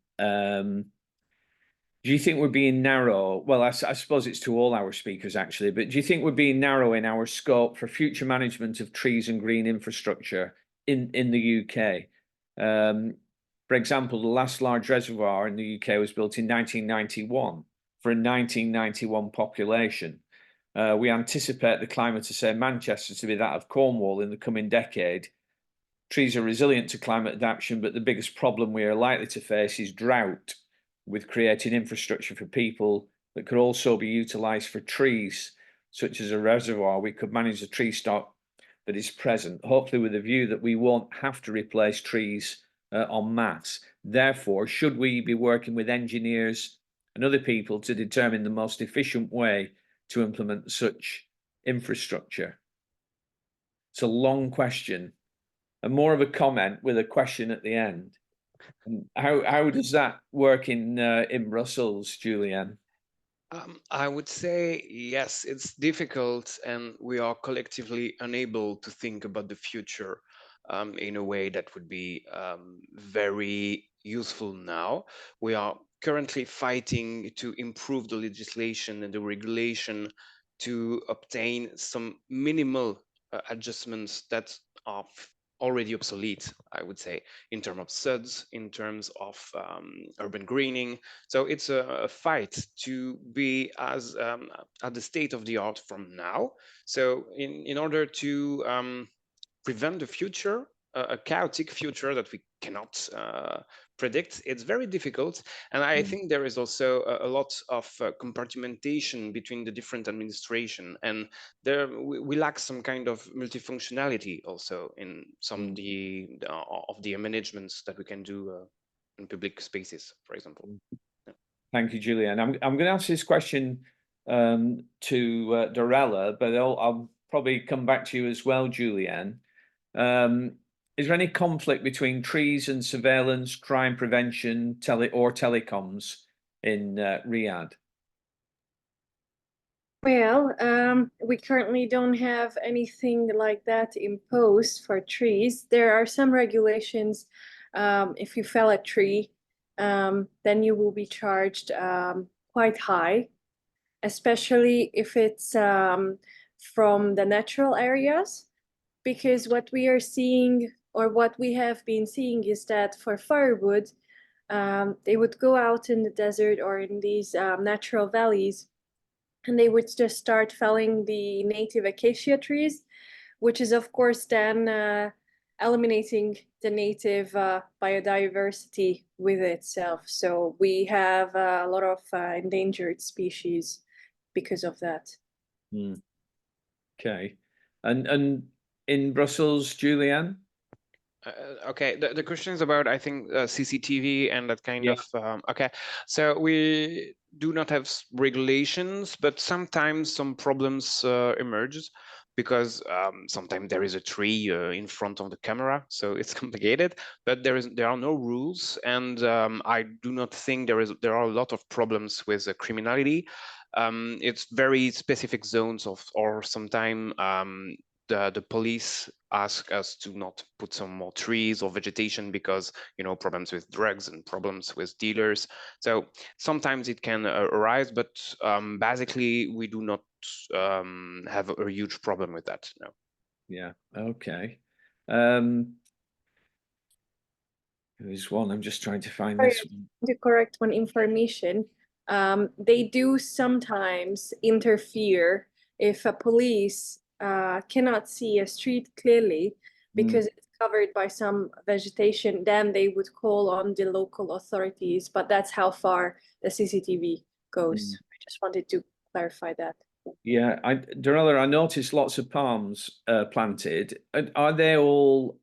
Do you think we're being narrow? Well, I suppose it's to all our speakers, actually, but do you think we're being narrow in our scope for future management of trees and green infrastructure in the UK? For example, the last large reservoir in the UK was built in 1991 for a 1991 population. We anticipate the climate of, say, Manchester to be that of Cornwall in the coming decade. Trees are resilient to climate adaptation, but the biggest problem we are likely to face is drought, with creating infrastructure for people that could also be utilised for trees, such as a reservoir. We could manage the tree stock that is present, hopefully with a view that we won't have to replace trees en masse. Therefore, should we be working with engineers and other people to determine the most efficient way to implement such infrastructure? It's a long question, and more of a comment with a question at the end. How does that work in Brussels, Julien? I would say yes, it's difficult, and we are collectively unable to think about the future in a way that would be very useful now. We are currently fighting to improve the legislation and the regulation to obtain some minimal adjustments that are already obsolete, I would say, in terms of SUDs, in terms of urban greening. So it's a fight to be as at the state of the art from now. So in order to prevent the future, a chaotic future that we cannot predict, it's very difficult. And I think there is also a lot of compartmentation between the different administration, and there we lack some kind of multifunctionality also in some of the managements that we can do in public spaces, for example. Yeah. Thank you, Julien. I'm going to ask this question to Dorella, but I'll probably come back to you as well, Julien. Is there any conflict between trees and surveillance, crime prevention, or telecoms in Riyadh? Well, we currently don't have anything like that imposed for trees. There are some regulations. If you fell a tree, then you will be charged quite high, especially if it's from the natural areas. Because what we are seeing, or what we have been seeing, is that for firewood, they would go out in the desert or in these natural valleys, and they would just start felling the native acacia trees, which is of course then eliminating the native biodiversity with itself. So we have a lot of endangered species because of that. Okay, and in Brussels, Julien? Okay, the question is about, I think, CCTV and that kind of. Okay, so we do not have regulations, but sometimes some problems emerge because sometimes there is a tree in front of the camera, so it's complicated. But there are no rules, and I do not think there are a lot of problems with criminality. It's very specific zones or sometimes the police ask us to not put some more trees or vegetation because, you know, problems with drugs and problems with dealers. So sometimes it can arise, but basically we do not have a huge problem with that. No. Yeah. Okay. There's one. I'm just trying to find this one. To correct one information, they do sometimes interfere if a police cannot see a street clearly because it's covered by some vegetation. Then they would call on the local authorities, but that's how far the CCTV goes. I just wanted to clarify that. Yeah, Dorella, I noticed lots of palms planted. Are they all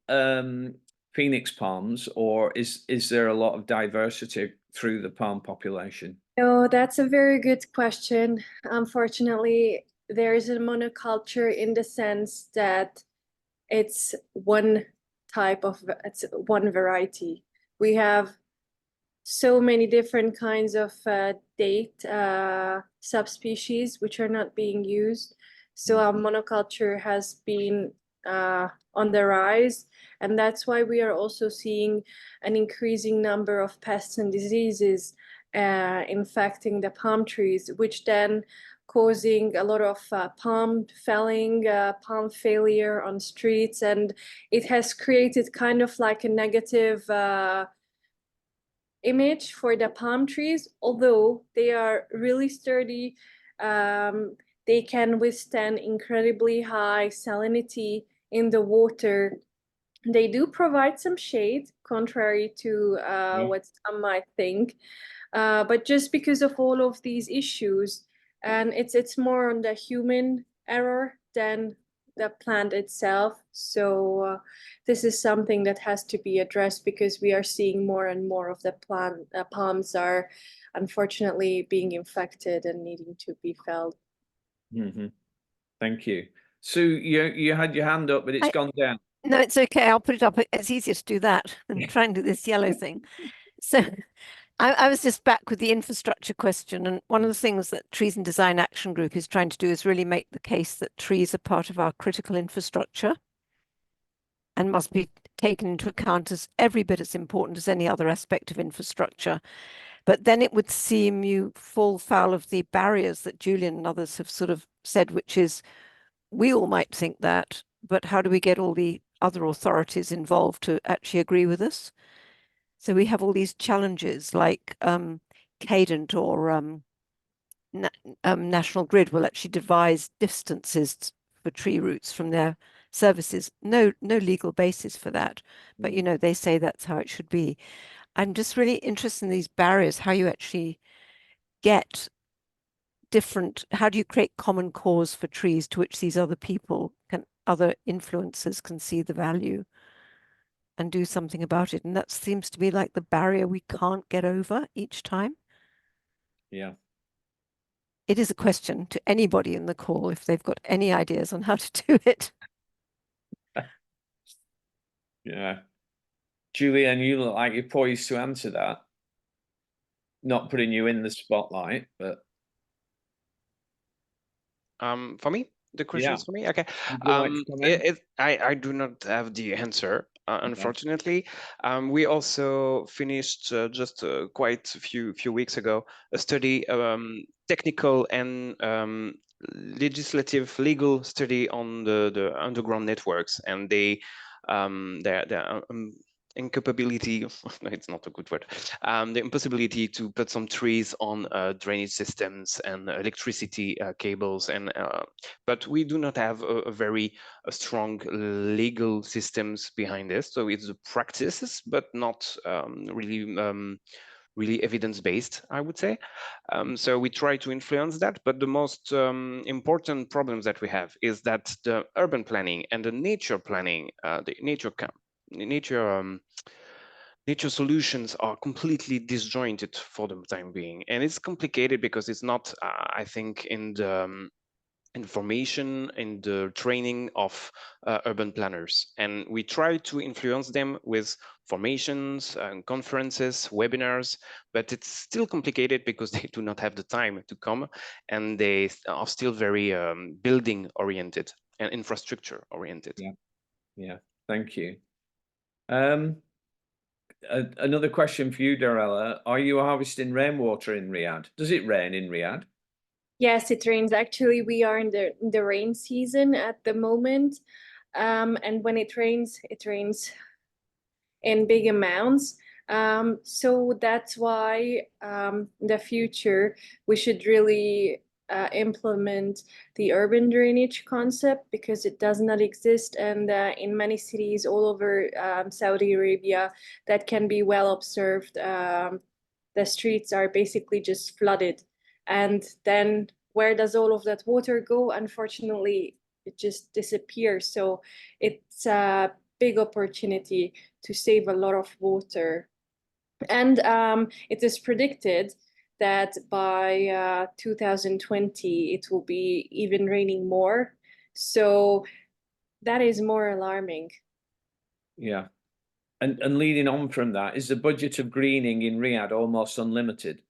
Phoenix palms, or is there a lot of diversity through the palm population? No, that's a very good question. Unfortunately, there is a monoculture in the sense that it's one one variety. We have so many different kinds of date subspecies which are not being used. So our monoculture has been on the rise, and that's why we are also seeing an increasing number of pests and diseases infecting the palm trees, which then causing a lot of palm felling, palm failure on streets, and it has created kind of like a negative image for the palm trees, although they are really sturdy. They can withstand incredibly high salinity in the water. They do provide some shade, contrary to what some might think. But just because of all of these issues, and it's more on the human error than the plant itself. So this is something that has to be addressed, because we are seeing more and more of the palms are unfortunately being infected and needing to be felled. Thank you. Sue, you had your hand up, but it's gone down. No, it's okay. I'll put it up. It's easier to do that than try and do this yellow thing. So I was just back with the infrastructure question. And one of the things that Trees and Design Action Group is trying to do is really make the case that trees are part of our critical infrastructure and must be taken into account as every bit as important as any other aspect of infrastructure. But then it would seem you fall foul of the barriers that Julien and others have sort of said, which is we all might think that, but how do we get all the other authorities involved to actually agree with us? So we have all these challenges like Cadent or National Grid will actually devise distances for tree roots from their services. No legal basis for that, but you know, they say that's how it should be. I'm just really interested in these barriers, how you actually get different, how do you create common cause for trees to which these other people can, other influencers can see the value and do something about it. And that seems to be like the barrier we can't get over each time. Yeah. It is a question to anybody in the call if they've got any ideas on how to do it. Yeah. Julien, you look like you're poised to answer that. Not putting you in the spotlight, but For me, the question is for me. Okay. Would you like to comment? I do not have the answer, unfortunately. We also finished just quite a few weeks ago a study, technical and legal study on the underground networks, and their incapability, no, it's not a good word, the impossibility to put some trees on drainage systems and electricity cables, and but we do not have a very strong legal systems behind this, so it's the practices, but not really evidence-based, I would say. So we try to influence that, but the most important problems that we have is that the urban planning and the nature planning, the nature solutions are completely disjointed for the time being, and it's complicated because it's not, I think, in the information in the training of urban planners, and we try to influence them with formations and conferences, webinars, but it's still complicated because they do not have the time to come, and they are still very building oriented and infrastructure oriented. Yeah, thank you. Another question for you, Dorella. Are you harvesting rainwater in Riyadh? Does it rain in Riyadh? Yes, it rains. Actually, we are in the rain season at the moment. And when it rains in big amounts. So that's why in the future we should really implement the urban drainage concept, because it does not exist, and in many cities all over Saudi Arabia that can be well observed, the streets are basically just flooded. And then where does all of that water go? Unfortunately, it just disappears. So it's a big opportunity to save a lot of water. And it is predicted that by 2020, it will be even raining more. So that is more alarming. Yeah. And leading on from that, is the budget of greening in Riyadh almost unlimited?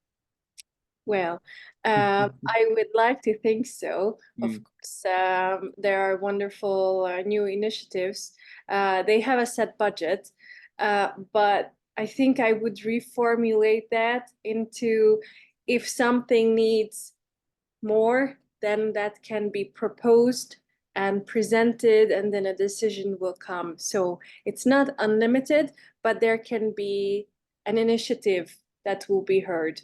Well, I would like to think so. Of course, there are wonderful new initiatives. They have a set budget, but I think I would reformulate that into, if something needs more, then that can be proposed and presented, and then a decision will come. So it's not unlimited, but there can be an initiative that will be heard.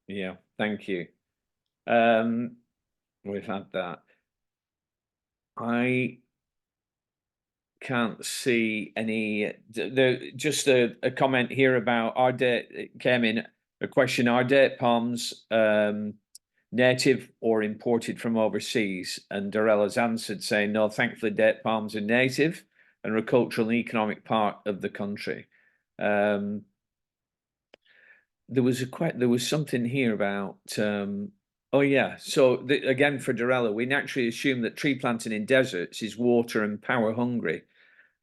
Yeah, thank you. We've had that. I can't see any. Just a comment here about our date. It came in a question: are date palms native or imported from overseas? And Dorella's answered saying no. Thankfully, date palms are native and are a cultural and economic part of the country. There was something here about. Oh yeah. So again, for Dorella, we naturally assume that tree planting in deserts is water and power hungry,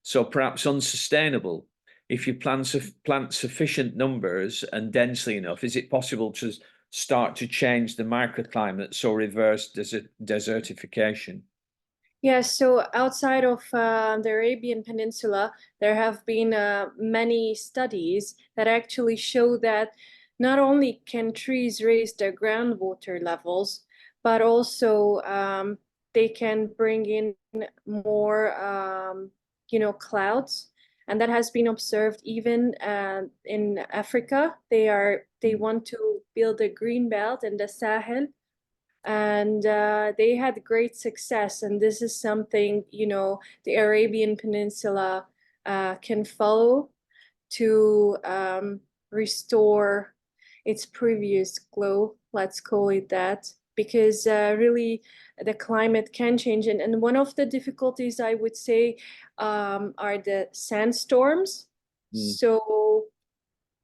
so perhaps unsustainable. If you plant sufficient numbers and densely enough, is it possible to start to change the microclimate, or reverse desertification? Yeah, so outside of the Arabian Peninsula, there have been many studies that actually show that not only can trees raise their groundwater levels, but also they can bring in more, clouds. And that has been observed even in Africa. They want to build a green belt in the Sahel, and they had great success. And this is something, the Arabian Peninsula can follow to restore its previous glow, let's call it that, because really the climate can change. And one of the difficulties, I would say, are the sandstorms. So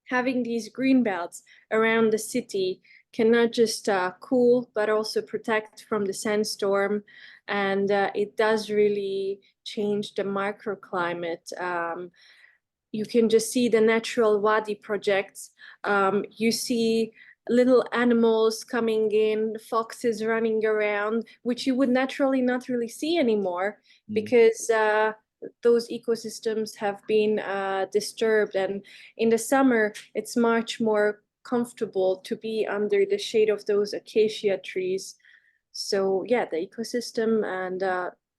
having these green belts around the city can not just cool, but also protect from the sandstorm. And it does really change the microclimate. You can just see the natural wadi projects. You see little animals coming in, foxes running around, which you would naturally not really see anymore because those ecosystems have been disturbed. And in the summer, it's much more comfortable to be under the shade of those acacia trees. So yeah, the ecosystem and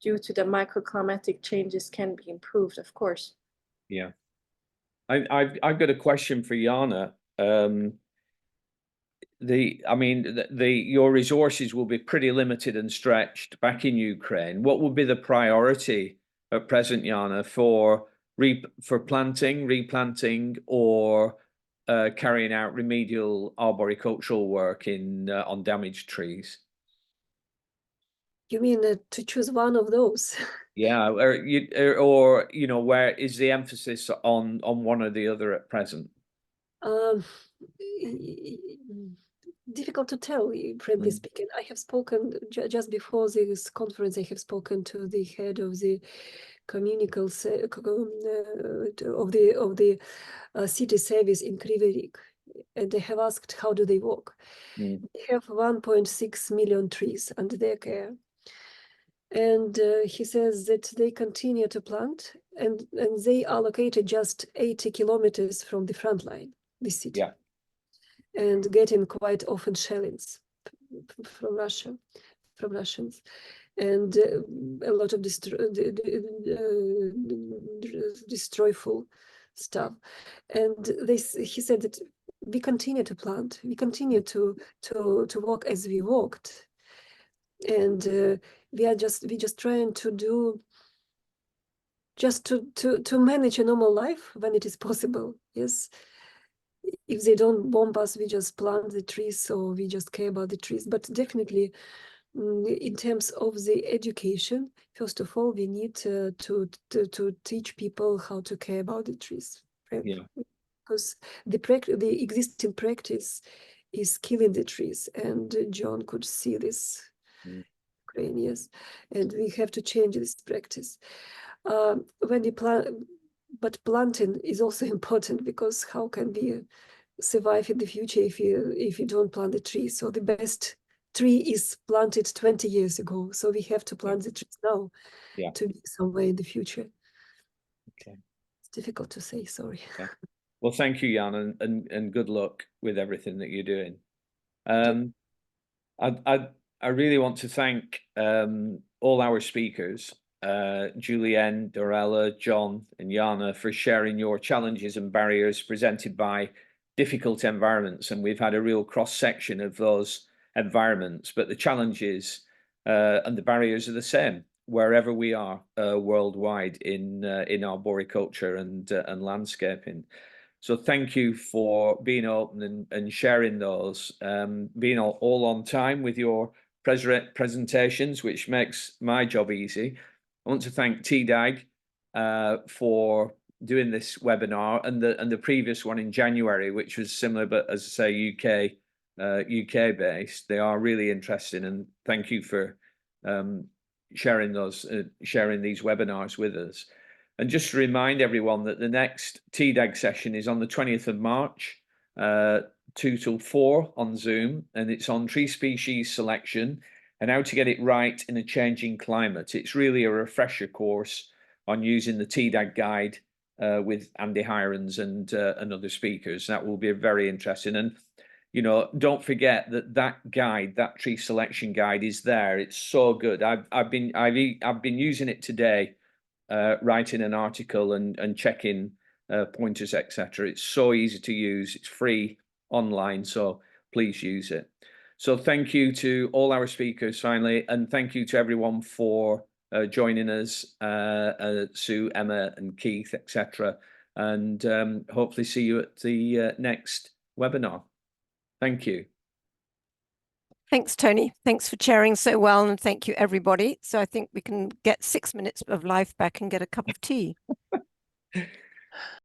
due to the microclimatic changes can be improved, of course. Yeah. I've got a question for Jana. Your resources will be pretty limited and stretched back in Ukraine. What would be the priority at present, Jana, for planting, replanting, or carrying out remedial arboricultural work on damaged trees? You mean to choose one of those? Yeah, or where is the emphasis on one or the other at present? Difficult to tell, frankly speaking. I have spoken just before this conference. I have spoken to the head of the communal of the city service in Kryvyi Rih, and they have asked how do they work. They have 1.6 million trees under their care, and he says that they continue to plant, and they allocated just 80 kilometers from the front line, the city. Yeah. And getting quite often shellings from Russians, and a lot of destroyful stuff. And he said that we continue to plant, we continue to walk as we walked, and we just trying to do just to manage a normal life when it is possible. Yes. If they don't bomb us, we just plant the trees, so we just care about the trees. But definitely, in terms of the education, first of all, we need to teach people how to care about the trees. Right? Yeah. Because the existing practice is killing the trees, and John could see this. Ukraine, yes, and we have to change this practice. When we plant. But planting is also important, because how can we survive in the future if you don't plant the tree? So the best tree is planted 20 years ago. So we have to plant the trees now to be somewhere in the future. Okay. It's difficult to say, sorry. Yeah. Well, thank you, Jan, and good luck with everything that you're doing. I really want to thank all our speakers, Julien, Dorella, John, and Jana, for sharing your challenges and barriers presented by difficult environments, and we've had a real cross section of those environments. But the challenges and the barriers are the same wherever we are worldwide in arboriculture and landscaping. So thank you for being open and sharing those, being all on time with your presentations, which makes my job easy. I want to thank TDAG for doing this webinar and the previous one in January, which was similar, but as I say, UK based. They are really interesting, and thank you for sharing these webinars with us. And just to remind everyone that the next TDAG session is on the 20th of March, 2 till 4 on Zoom, and it's on tree species selection and how to get it right in a changing climate. It's really a refresher course on using the TDAG guide with Andy Hirons and other speakers. That will be very interesting. And you know, don't forget that guide, that tree selection guide, is there. It's so good. I've been using it today, writing an article and checking pointers, etc. It's so easy to use. It's free online, so please use it. So thank you to all our speakers finally, and thank you to everyone for joining us, Sue, Emma, and Keith, etc. And hopefully see you at the next webinar. Thank you. Thanks, Tony. Thanks for chairing so well, and thank you, everybody. So I think we can get 6 minutes of life back and get a cup of tea.